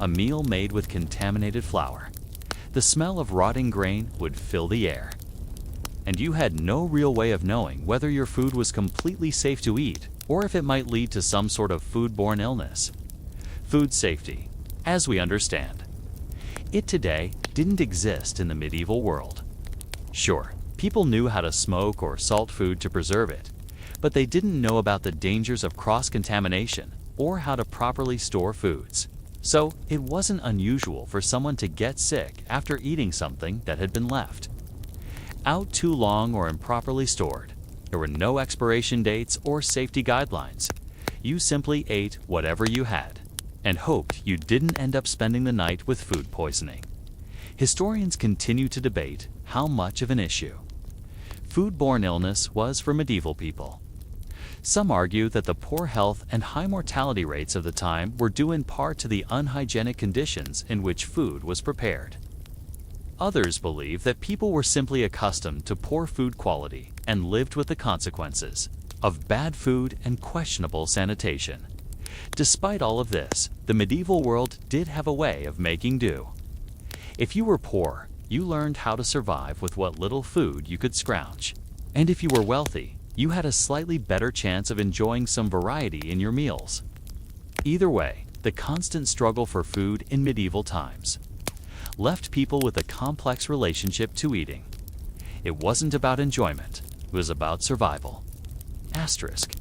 a meal made with contaminated flour. The smell of rotting grain would fill the air. And you had no real way of knowing whether your food was completely safe to eat or if it might lead to some sort of foodborne illness. Food safety, as we understand it today, didn't exist in the medieval world. Sure, people knew how to smoke or salt food to preserve it, but they didn't know about the dangers of cross-contamination or how to properly store foods. So it wasn't unusual for someone to get sick after eating something that had been left out too long or improperly stored. There were no expiration dates or safety guidelines. You simply ate whatever you had and hoped you didn't end up spending the night with food poisoning. Historians continue to debate how much of an issue foodborne illness was for medieval people. Some argue that the poor health and high mortality rates of the time were due in part to the unhygienic conditions in which food was prepared. Others believe that people were simply accustomed to poor food quality and lived with the consequences of bad food and questionable sanitation. Despite all of this, the medieval world did have a way of making do. If you were poor, you learned how to survive with what little food you could scrounge. And if you were wealthy, you had a slightly better chance of enjoying some variety in your meals. Either way, the constant struggle for food in medieval times left people with a complex relationship to eating. It wasn't about enjoyment, it was about survival. Asterisk.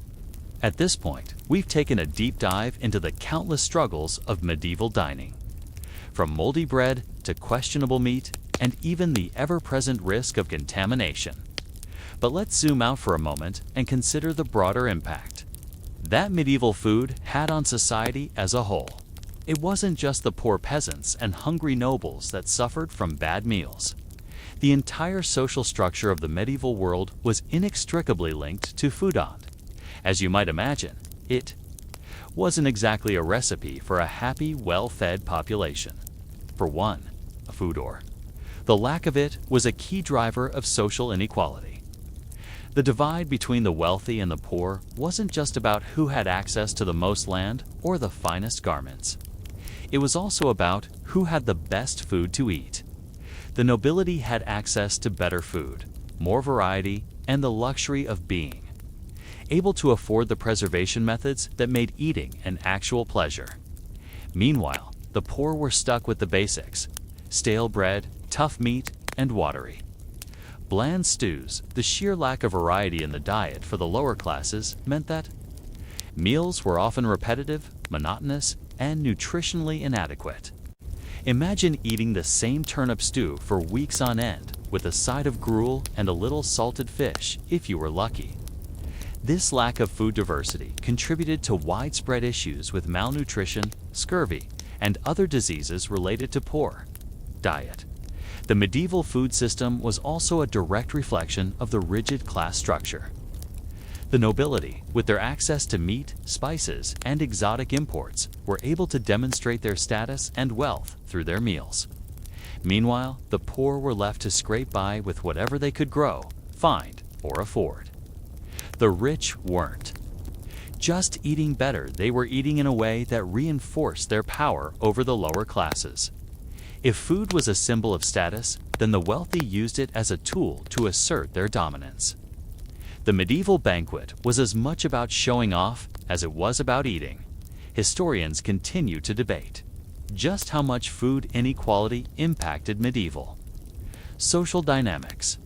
At this point, we've taken a deep dive into the countless struggles of medieval dining. From moldy bread to questionable meat, and even the ever-present risk of contamination. But let's zoom out for a moment and consider the broader impact that medieval food had on society as a whole. It wasn't just the poor peasants and hungry nobles that suffered from bad meals. The entire social structure of the medieval world was inextricably linked to foodont. As you might imagine, it wasn't exactly a recipe for a happy, well-fed population. For one, a foodor. The lack of it was a key driver of social inequality. The divide between the wealthy and the poor wasn't just about who had access to the most land or the finest garments. It was also about who had the best food to eat. The nobility had access to better food, more variety, and the luxury of being able to afford the preservation methods that made eating an actual pleasure. Meanwhile, the poor were stuck with the basics: stale bread, tough meat, and watery bland stews. The sheer lack of variety in the diet for the lower classes meant that meals were often repetitive, monotonous, and nutritionally inadequate. Imagine eating the same turnip stew for weeks on end with a side of gruel and a little salted fish if you were lucky. This lack of food diversity contributed to widespread issues with malnutrition, scurvy, and other diseases related to poor diet. The medieval food system was also a direct reflection of the rigid class structure. The nobility, with their access to meat, spices, and exotic imports, were able to demonstrate their status and wealth through their meals. Meanwhile, the poor were left to scrape by with whatever they could grow, find, or afford. The rich weren't just eating better, they were eating in a way that reinforced their power over the lower classes. If food was a symbol of status, then the wealthy used it as a tool to assert their dominance. The medieval banquet was as much about showing off as it was about eating. Historians continue to debate just how much food inequality impacted medieval social dynamics.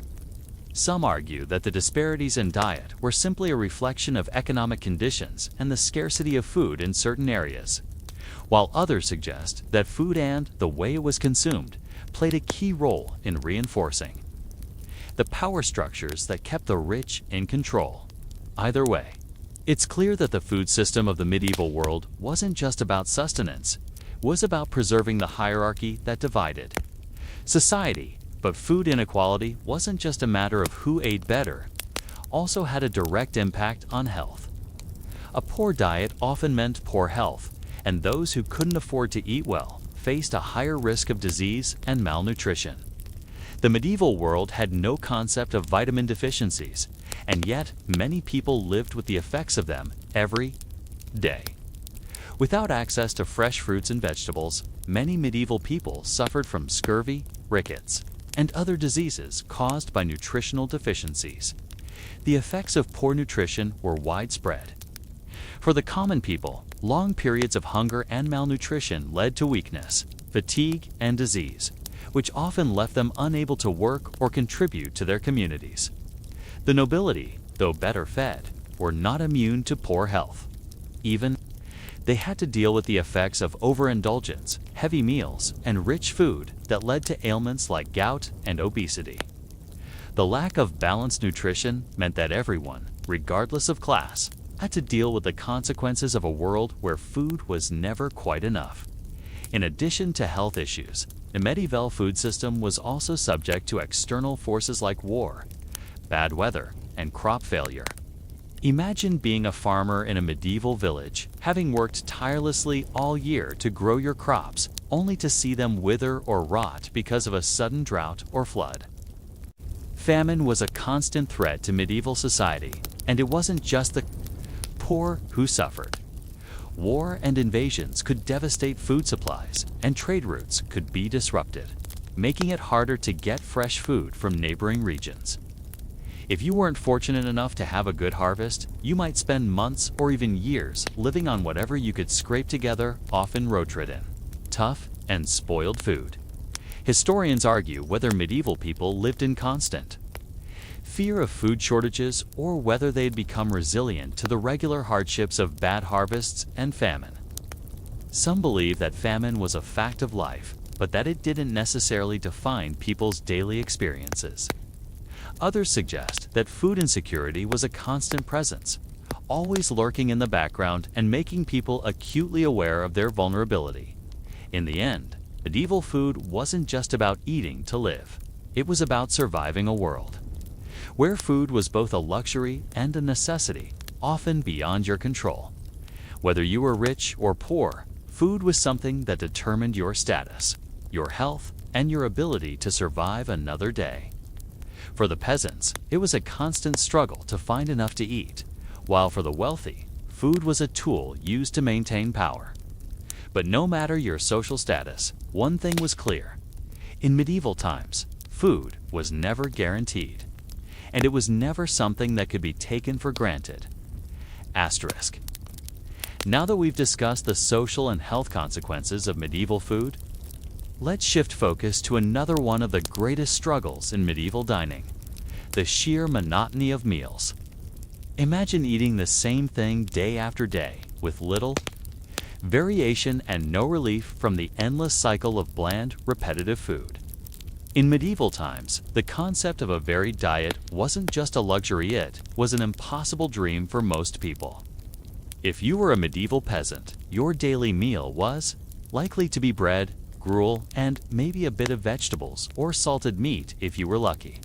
Some argue that the disparities in diet were simply a reflection of economic conditions and the scarcity of food in certain areas, while others suggest that food and the way it was consumed played a key role in reinforcing the power structures that kept the rich in control. Either way, it's clear that the food system of the medieval world wasn't just about sustenance, it was about preserving the hierarchy that divided society. But food inequality wasn't just a matter of who ate better. also had a direct impact on health. A poor diet often meant poor health, and those who couldn't afford to eat well faced a higher risk of disease and malnutrition. The medieval world had no concept of vitamin deficiencies, and yet many people lived with the effects of them every day. Without access to fresh fruits and vegetables, many medieval people suffered from scurvy, rickets, and other diseases caused by nutritional deficiencies. The effects of poor nutrition were widespread. For the common people, long periods of hunger and malnutrition led to weakness, fatigue, and disease, which often left them unable to work or contribute to their communities. The nobility, though better fed, were not immune to poor health. Even they had to deal with the effects of overindulgence, heavy meals, and rich food that led to ailments like gout and obesity. The lack of balanced nutrition meant that everyone, regardless of class, had to deal with the consequences of a world where food was never quite enough. In addition to health issues, the medieval food system was also subject to external forces like war, bad weather, and crop failure. Imagine being a farmer in a medieval village, having worked tirelessly all year to grow your crops, only to see them wither or rot because of a sudden drought or flood. Famine was a constant threat to medieval society, and it wasn't just the poor who suffered. War and invasions could devastate food supplies, and trade routes could be disrupted, making it harder to get fresh food from neighboring regions. If you weren't fortunate enough to have a good harvest, you might spend months or even years living on whatever you could scrape together, often road-ridden, tough, and spoiled food. Historians argue whether medieval people lived in constant fear of food shortages or whether they'd become resilient to the regular hardships of bad harvests and famine. Some believe that famine was a fact of life, but that it didn't necessarily define people's daily experiences. Others suggest that food insecurity was a constant presence, always lurking in the background and making people acutely aware of their vulnerability. In the end, medieval food wasn't just about eating to live. It was about surviving a world where food was both a luxury and a necessity, often beyond your control. Whether you were rich or poor, food was something that determined your status, your health, and your ability to survive another day. For the peasants, it was a constant struggle to find enough to eat, while for the wealthy, food was a tool used to maintain power. But no matter your social status, one thing was clear. In medieval times, food was never guaranteed, and it was never something that could be taken for granted. Asterisk. Now that we've discussed the social and health consequences of medieval food, let's shift focus to another one of the greatest struggles in medieval dining: the sheer monotony of meals. Imagine eating the same thing day after day, with little variation and no relief from the endless cycle of bland, repetitive food. In medieval times, the concept of a varied diet wasn't just a luxury, it was an impossible dream for most people. If you were a medieval peasant, your daily meal was likely to be bread, gruel, and maybe a bit of vegetables or salted meat if you were lucky.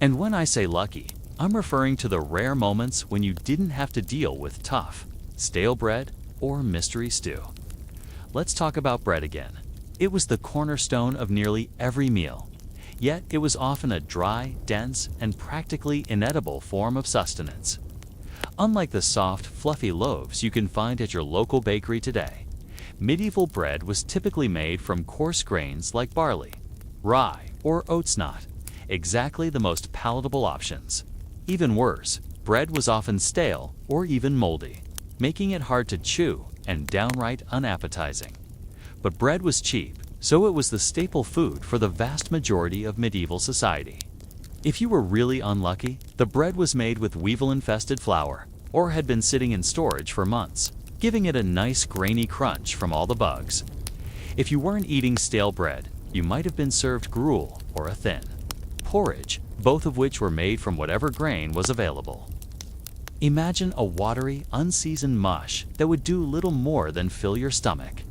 And when I say lucky, I'm referring to the rare moments when you didn't have to deal with tough, stale bread or mystery stew. Let's talk about bread again. It was the cornerstone of nearly every meal, yet it was often a dry, dense, and practically inedible form of sustenance. Unlike the soft, fluffy loaves you can find at your local bakery today, medieval bread was typically made from coarse grains like barley, rye, or oats knot, exactly the most palatable options. Even worse, bread was often stale or even moldy, making it hard to chew and downright unappetizing. But bread was cheap, so it was the staple food for the vast majority of medieval society. If you were really unlucky, the bread was made with weevil-infested flour or had been sitting in storage for months, giving it a nice grainy crunch from all the bugs. If you weren't eating stale bread, you might have been served gruel or a thin porridge, both of which were made from whatever grain was available. Imagine a watery, unseasoned mush that would do little more than fill your stomach.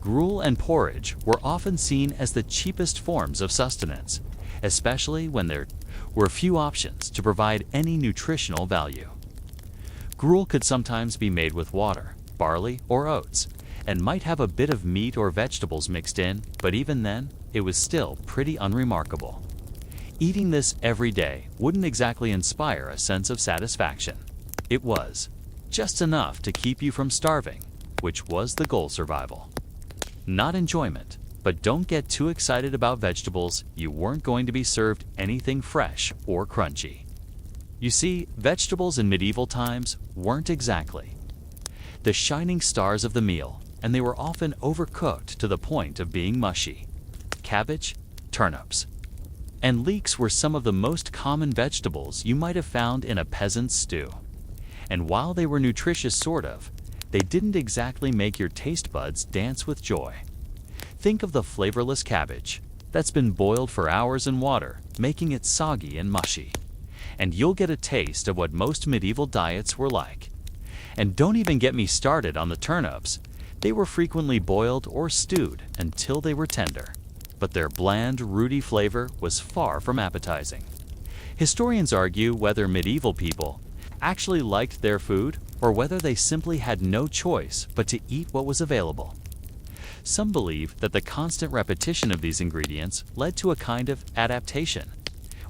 Gruel and porridge were often seen as the cheapest forms of sustenance, especially when there were few options to provide any nutritional value. Gruel could sometimes be made with water, barley, or oats, and might have a bit of meat or vegetables mixed in, but even then, it was still pretty unremarkable. Eating this every day wouldn't exactly inspire a sense of satisfaction. It was just enough to keep you from starving, which was the goal: survival. Not enjoyment, but don't get too excited about vegetables. You weren't going to be served anything fresh or crunchy. You see, vegetables in medieval times weren't exactly the shining stars of the meal, and they were often overcooked to the point of being mushy. Cabbage, turnips, and leeks were some of the most common vegetables you might have found in a peasant's stew. And while they were nutritious they didn't exactly make your taste buds dance with joy. Think of the flavorless cabbage that's been boiled for hours in water, making it soggy and mushy. And you'll get a taste of what most medieval diets were like. And don't even get me started on the turnips. They were frequently boiled or stewed until they were tender, but their bland, rooty flavor was far from appetizing. Historians argue whether medieval people actually liked their food or whether they simply had no choice but to eat what was available. Some believe that the constant repetition of these ingredients led to a kind of adaptation,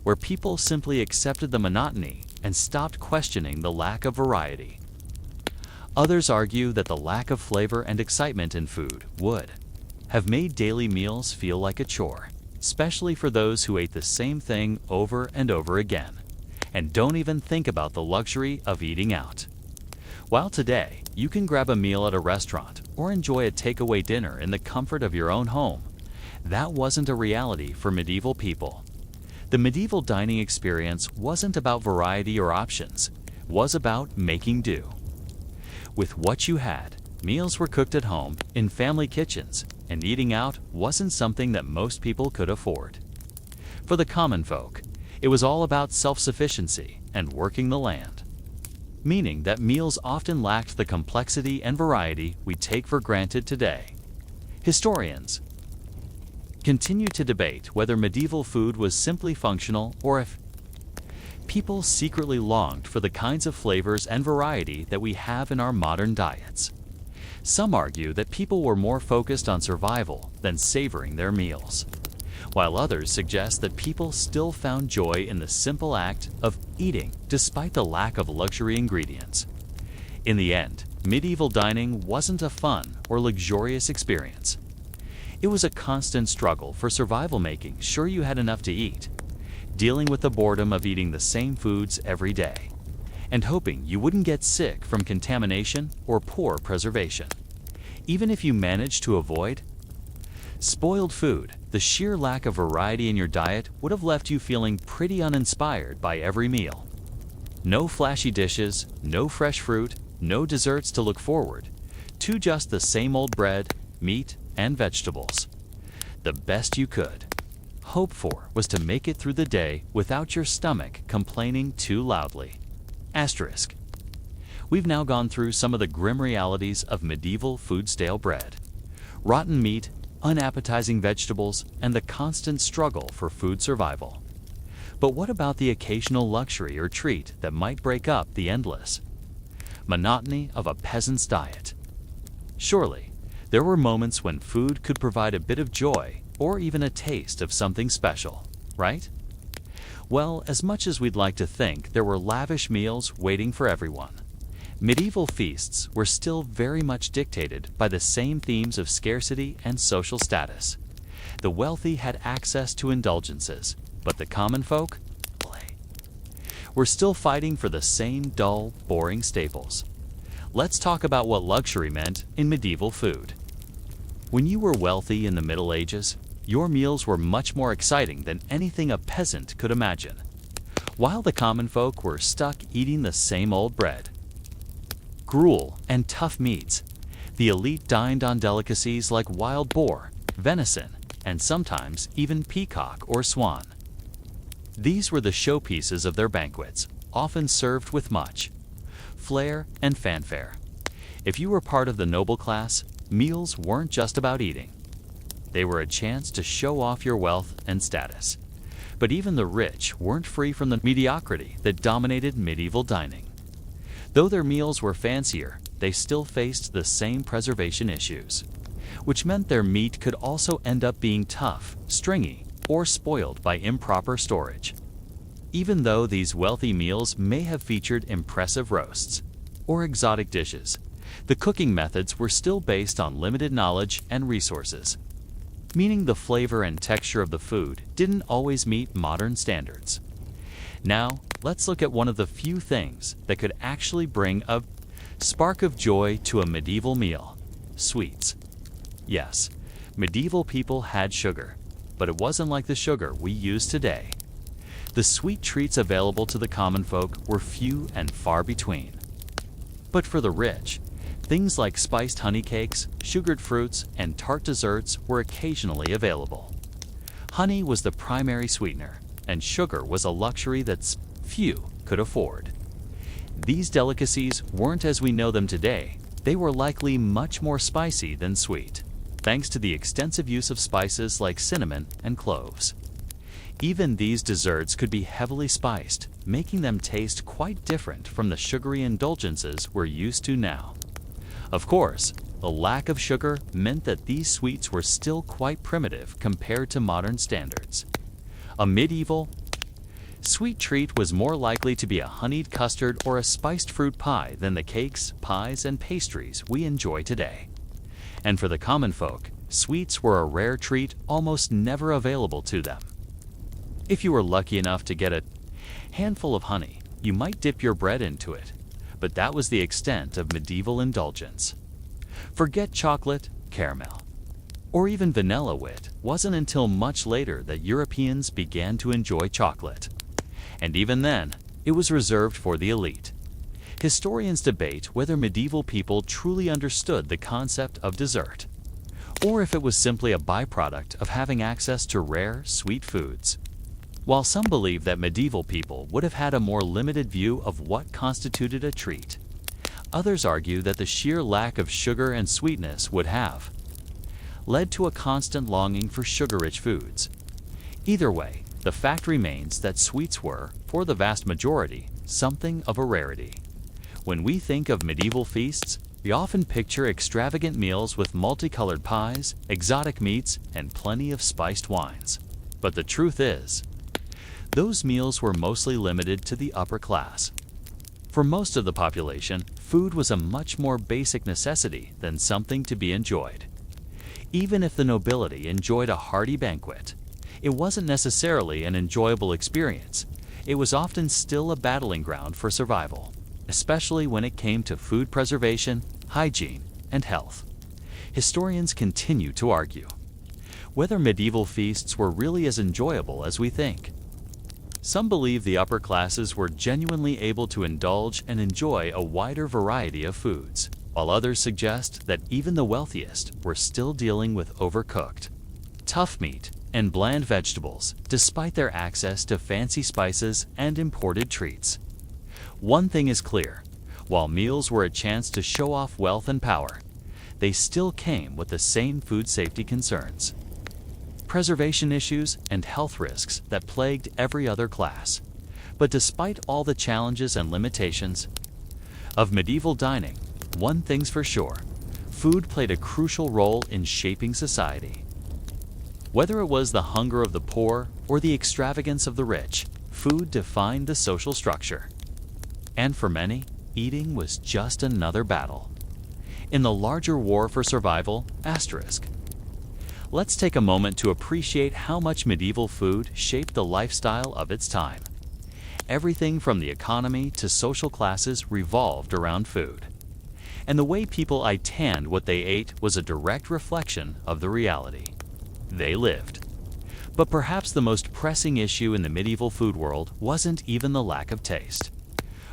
where people simply accepted the monotony and stopped questioning the lack of variety. Others argue that the lack of flavor and excitement in food would have made daily meals feel like a chore, especially for those who ate the same thing over and over again, and don't even think about the luxury of eating out. While today, you can grab a meal at a restaurant or enjoy a takeaway dinner in the comfort of your own home, that wasn't a reality for medieval people. The medieval dining experience wasn't about variety or options, it was about making do. With what you had, meals were cooked at home, in family kitchens, and eating out wasn't something that most people could afford. For the common folk, it was all about self-sufficiency and working the land, meaning that meals often lacked the complexity and variety we take for granted today. Historians continue to debate whether medieval food was simply functional or if people secretly longed for the kinds of flavors and variety that we have in our modern diets. Some argue that people were more focused on survival than savoring their meals, while others suggest that people still found joy in the simple act of eating despite the lack of luxury ingredients. In the end, medieval dining wasn't a fun or luxurious experience. It was a constant struggle for survival, making sure you had enough to eat, dealing with the boredom of eating the same foods every day, and hoping you wouldn't get sick from contamination or poor preservation. Even if you managed to avoid spoiled food, the sheer lack of variety in your diet would have left you feeling pretty uninspired by every meal. No flashy dishes, no fresh fruit, no desserts to look forward to, just the same old bread, meat, and vegetables. The best you could hope for was to make it through the day without your stomach complaining too loudly. Asterisk. We've now gone through some of the grim realities of medieval food: stale bread, rotten meat, unappetizing vegetables, and the constant struggle for food survival. But what about the occasional luxury or treat that might break up the endless monotony of a peasant's diet? Surely, there were moments when food could provide a bit of joy or even a taste of something special, right? Well, as much as we'd like to think there were lavish meals waiting for everyone, medieval feasts were still very much dictated by the same themes of scarcity and social status. The wealthy had access to indulgences, but the common folk were still fighting for the same dull, boring staples. Let's talk about what luxury meant in medieval food. When you were wealthy in the Middle Ages, your meals were much more exciting than anything a peasant could imagine. While the common folk were stuck eating the same old bread, gruel, and tough meats, the elite dined on delicacies like wild boar, venison, and sometimes even peacock or swan. These were the showpieces of their banquets, often served with much flair and fanfare. If you were part of the noble class, meals weren't just about eating. They were a chance to show off your wealth and status. But even the rich weren't free from the mediocrity that dominated medieval dining. Though their meals were fancier, they still faced the same preservation issues, which meant their meat could also end up being tough, stringy, or spoiled by improper storage. Even though these wealthy meals may have featured impressive roasts or exotic dishes, the cooking methods were still based on limited knowledge and resources, meaning the flavor and texture of the food didn't always meet modern standards. Now, let's look at one of the few things that could actually bring a spark of joy to a medieval meal: sweets. Yes, medieval people had sugar, but it wasn't like the sugar we use today. The sweet treats available to the common folk were few and far between. But for the rich, things like spiced honey cakes, sugared fruits, and tart desserts were occasionally available. Honey was the primary sweetener, and sugar was a luxury that few could afford. These delicacies weren't as we know them today. They were likely much more spicy than sweet, thanks to the extensive use of spices like cinnamon and cloves. Even these desserts could be heavily spiced, making them taste quite different from the sugary indulgences we're used to now. Of course, the lack of sugar meant that these sweets were still quite primitive compared to modern standards. A medieval sweet treat was more likely to be a honeyed custard or a spiced fruit pie than the cakes, pies, and pastries we enjoy today. And for the common folk, sweets were a rare treat almost never available to them. If you were lucky enough to get a handful of honey, you might dip your bread into it, but that was the extent of medieval indulgence. Forget chocolate, caramel, or even vanilla. It wasn't until much later that Europeans began to enjoy chocolate. And even then, it was reserved for the elite. Historians debate whether medieval people truly understood the concept of dessert, or if it was simply a byproduct of having access to rare, sweet foods. While some believe that medieval people would have had a more limited view of what constituted a treat, others argue that the sheer lack of sugar and sweetness would have led to a constant longing for sugar-rich foods. Either way, the fact remains that sweets were, for the vast majority, something of a rarity. When we think of medieval feasts, we often picture extravagant meals with multicolored pies, exotic meats, and plenty of spiced wines. But the truth is, those meals were mostly limited to the upper class. For most of the population, food was a much more basic necessity than something to be enjoyed. Even if the nobility enjoyed a hearty banquet, it wasn't necessarily an enjoyable experience. It was often still a battling ground for survival, especially when it came to food preservation, hygiene, and health. Historians continue to argue whether medieval feasts were really as enjoyable as we think. Some believe the upper classes were genuinely able to indulge and enjoy a wider variety of foods, while others suggest that even the wealthiest were still dealing with overcooked, tough meat and bland vegetables, despite their access to fancy spices and imported treats. One thing is clear: while meals were a chance to show off wealth and power, they still came with the same food safety concerns, preservation issues, and health risks that plagued every other class. But despite all the challenges and limitations of medieval dining, one thing's for sure: food played a crucial role in shaping society. Whether it was the hunger of the poor or the extravagance of the rich, food defined the social structure. And for many, eating was just another battle in the larger war for survival, asterisk. Let's take a moment to appreciate how much medieval food shaped the lifestyle of its time. Everything from the economy to social classes revolved around food. And the way people identified what they ate was a direct reflection of the reality they lived. But perhaps the most pressing issue in the medieval food world wasn't even the lack of taste,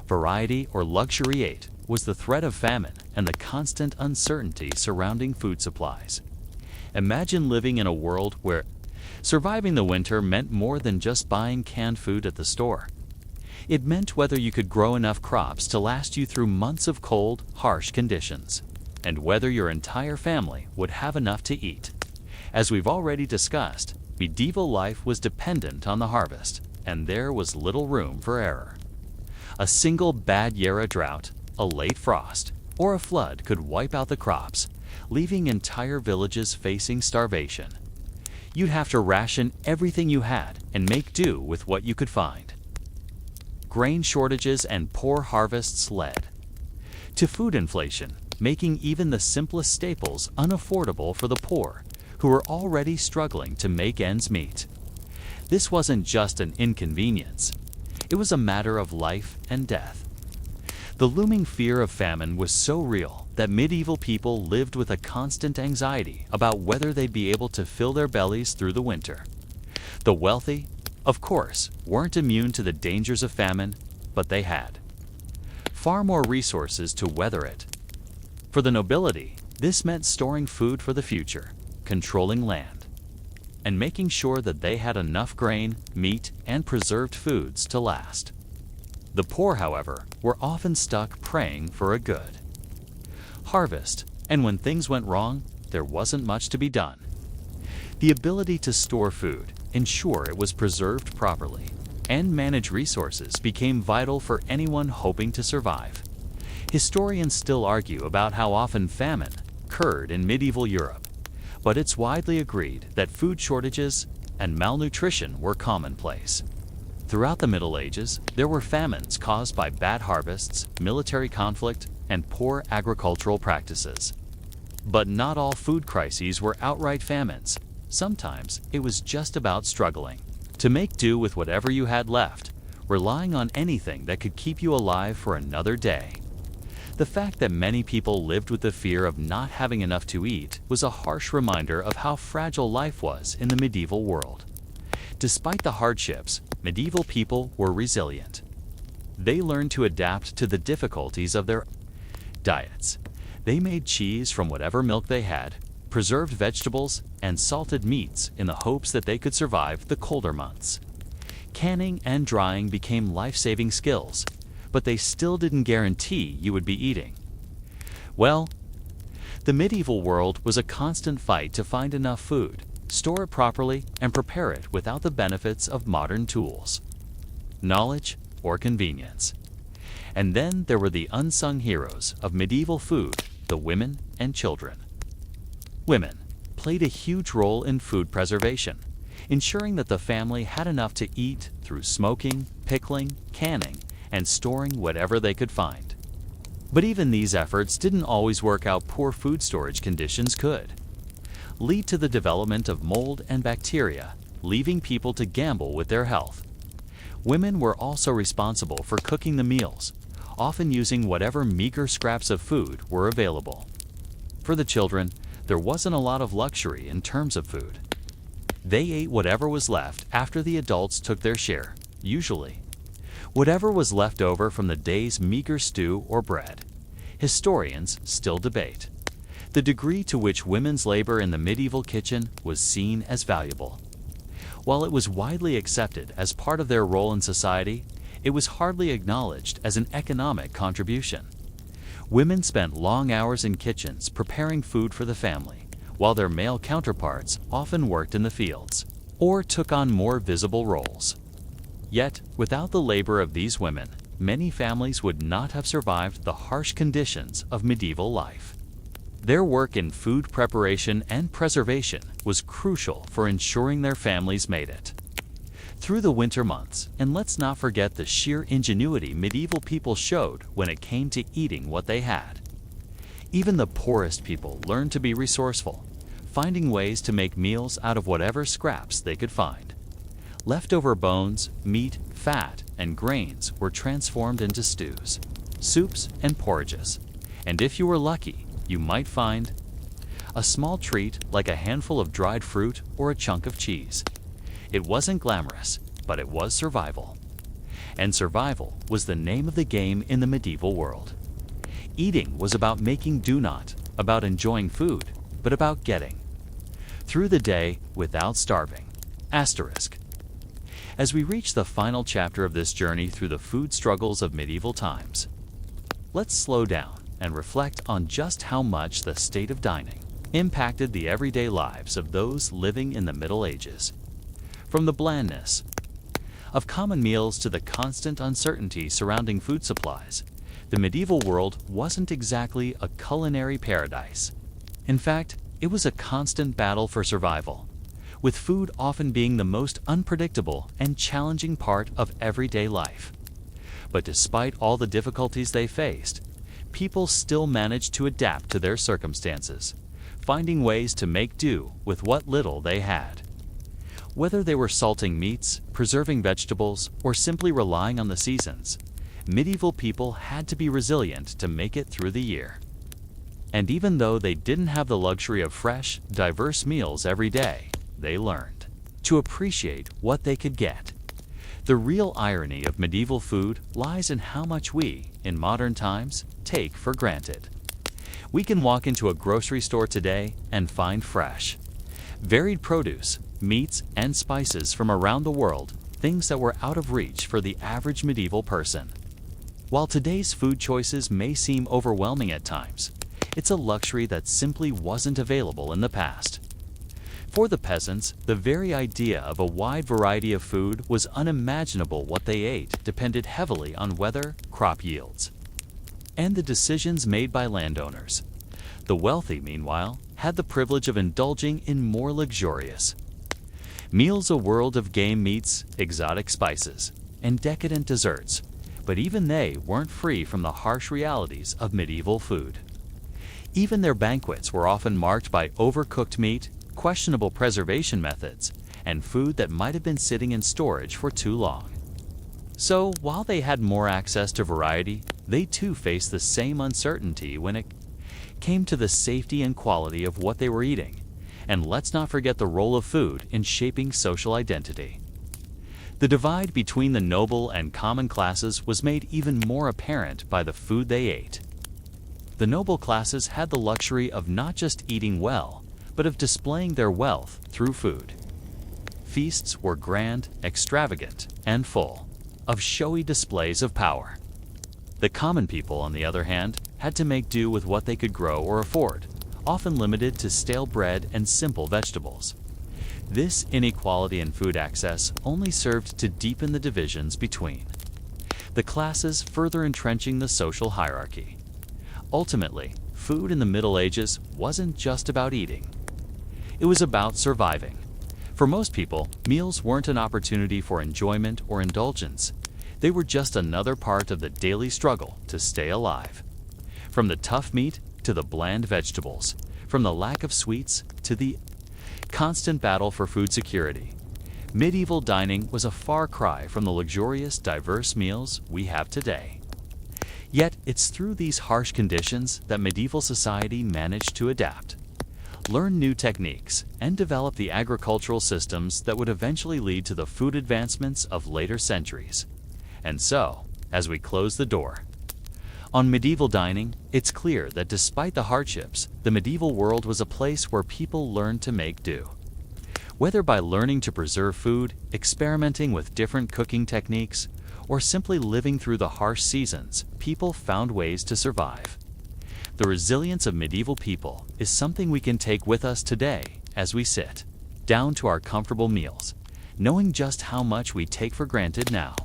variety, or luxuriate. Was the threat of famine and the constant uncertainty surrounding food supplies. Imagine living in a world where surviving the winter meant more than just buying canned food at the store. It meant whether you could grow enough crops to last you through months of cold, harsh conditions, and whether your entire family would have enough to eat. As we've already discussed, Medieval life was dependent on the harvest, and there was little room for error. A single bad year, a drought, a late frost, or a flood could wipe out the crops, leaving entire villages facing starvation. You'd have to ration everything you had and make do with what you could find. Grain shortages and poor harvests led to food inflation, making even the simplest staples unaffordable for the poor, who were already struggling to make ends meet. This wasn't just an inconvenience. It was a matter of life and death. The looming fear of famine was so real that medieval people lived with a constant anxiety about whether they'd be able to fill their bellies through the winter. The wealthy, of course, weren't immune to the dangers of famine, but they had far more resources to weather it. For the nobility, this meant storing food for the future, controlling land, and making sure that they had enough grain, meat, and preserved foods to last. The poor, however, were often stuck praying for a good harvest, and when things went wrong, there wasn't much to be done. The ability to store food, ensure it was preserved properly, and manage resources became vital for anyone hoping to survive. Historians still argue about how often famine occurred in medieval Europe, but it's widely agreed that food shortages and malnutrition were commonplace. Throughout the Middle Ages, there were famines caused by bad harvests, military conflict, and poor agricultural practices. But not all food crises were outright famines. Sometimes it was just about struggling to make do with whatever you had left, relying on anything that could keep you alive for another day. The fact that many people lived with the fear of not having enough to eat was a harsh reminder of how fragile life was in the medieval world. Despite the hardships, medieval people were resilient. They learned to adapt to the difficulties of their diets. They made cheese from whatever milk they had, preserved vegetables, and salted meats in the hopes that they could survive the colder months. Canning and drying became life-saving skills, but they still didn't guarantee you would be eating. Well, the medieval world was a constant fight to find enough food, store it properly, and prepare it without the benefits of modern tools, knowledge, or convenience. And then there were the unsung heroes of medieval food, the women and children. Women played a huge role in food preservation, ensuring that the family had enough to eat through smoking, pickling, canning, and storing whatever they could find. But even these efforts didn't always work out. Poor food storage conditions could lead to the development of mold and bacteria, leaving people to gamble with their health. Women were also responsible for cooking the meals, often using whatever meager scraps of food were available. For the children, there wasn't a lot of luxury in terms of food. They ate whatever was left after the adults took their share, usually whatever was left over from the day's meager stew or bread. Historians still debate the degree to which women's labor in the medieval kitchen was seen as valuable. While it was widely accepted as part of their role in society, it was hardly acknowledged as an economic contribution. Women spent long hours in kitchens preparing food for the family, while their male counterparts often worked in the fields or took on more visible roles. Yet, without the labor of these women, many families would not have survived the harsh conditions of medieval life. Their work in food preparation and preservation was crucial for ensuring their families made it through the winter months, and let's not forget the sheer ingenuity medieval people showed when it came to eating what they had. Even the poorest people learned to be resourceful, finding ways to make meals out of whatever scraps they could find. Leftover bones, meat, fat, and grains were transformed into stews, soups, and porridges. And if you were lucky, you might find a small treat like a handful of dried fruit or a chunk of cheese. It wasn't glamorous, but it was survival. And survival was the name of the game in the medieval world. Eating was about making do, not about enjoying food, but about getting through the day without starving. Asterisk. As we reach the final chapter of this journey through the food struggles of medieval times, let's slow down and reflect on just how much the state of dining impacted the everyday lives of those living in the Middle Ages. from the blandness of common meals to the constant uncertainty surrounding food supplies, the medieval world wasn't exactly a culinary paradise. In fact, it was a constant battle for survival, with food often being the most unpredictable and challenging part of everyday life. But despite all the difficulties they faced, people still managed to adapt to their circumstances, finding ways to make do with what little they had. Whether they were salting meats, preserving vegetables, or simply relying on the seasons, medieval people had to be resilient to make it through the year. And even though they didn't have the luxury of fresh, diverse meals every day, they learned to appreciate what they could get. The real irony of medieval food lies in how much we, in modern times, take for granted. We can walk into a grocery store today and find fresh, varied produce, meats, and spices from around the world, things that were out of reach for the average medieval person. While today's food choices may seem overwhelming at times, it's a luxury that simply wasn't available in the past. For the peasants, the very idea of a wide variety of food was unimaginable. What they ate depended heavily on weather, crop yields, and the decisions made by landowners. The wealthy, meanwhile, had the privilege of indulging in more luxurious meals, a world of game meats, exotic spices, and decadent desserts. But even they weren't free from the harsh realities of medieval food. Even their banquets were often marked by overcooked meat, questionable preservation methods, and food that might have been sitting in storage for too long. So, while they had more access to variety, they too faced the same uncertainty when it came to the safety and quality of what they were eating. And let's not forget the role of food in shaping social identity. The divide between the noble and common classes was made even more apparent by the food they ate. The noble classes had the luxury of not just eating well, but of displaying their wealth through food. Feasts were grand, extravagant, and full of showy displays of power. The common people, on the other hand, had to make do with what they could grow or afford, often limited to stale bread and simple vegetables. This inequality in food access only served to deepen the divisions between the classes, further entrenching the social hierarchy. Ultimately, food in the Middle Ages wasn't just about eating. It was about surviving. For most people, meals weren't an opportunity for enjoyment or indulgence. They were just another part of the daily struggle to stay alive. From the tough meat to the bland vegetables, from the lack of sweets to the constant battle for food security, medieval dining was a far cry from the luxurious, diverse meals we have today. Yet, it's through these harsh conditions that medieval society managed to adapt, learn new techniques, and develop the agricultural systems that would eventually lead to the food advancements of later centuries. And so, as we close the door on medieval dining, it's clear that despite the hardships, the medieval world was a place where people learned to make do. Whether by learning to preserve food, experimenting with different cooking techniques, or simply living through the harsh seasons, people found ways to survive. The resilience of medieval people is something we can take with us today as we sit down to our comfortable meals, knowing just how much we take for granted now.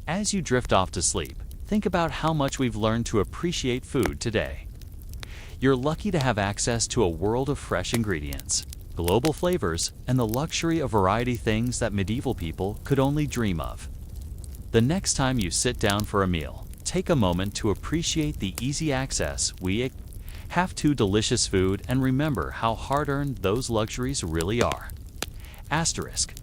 As you drift off to sleep, think about how much we've learned to appreciate food today. You're lucky to have access to a world of fresh ingredients, global flavors, and the luxury of variety, things that medieval people could only dream of. The next time you sit down for a meal, take a moment to appreciate the easy access we have to delicious food and remember how hard-earned those luxuries really are. Asterisk,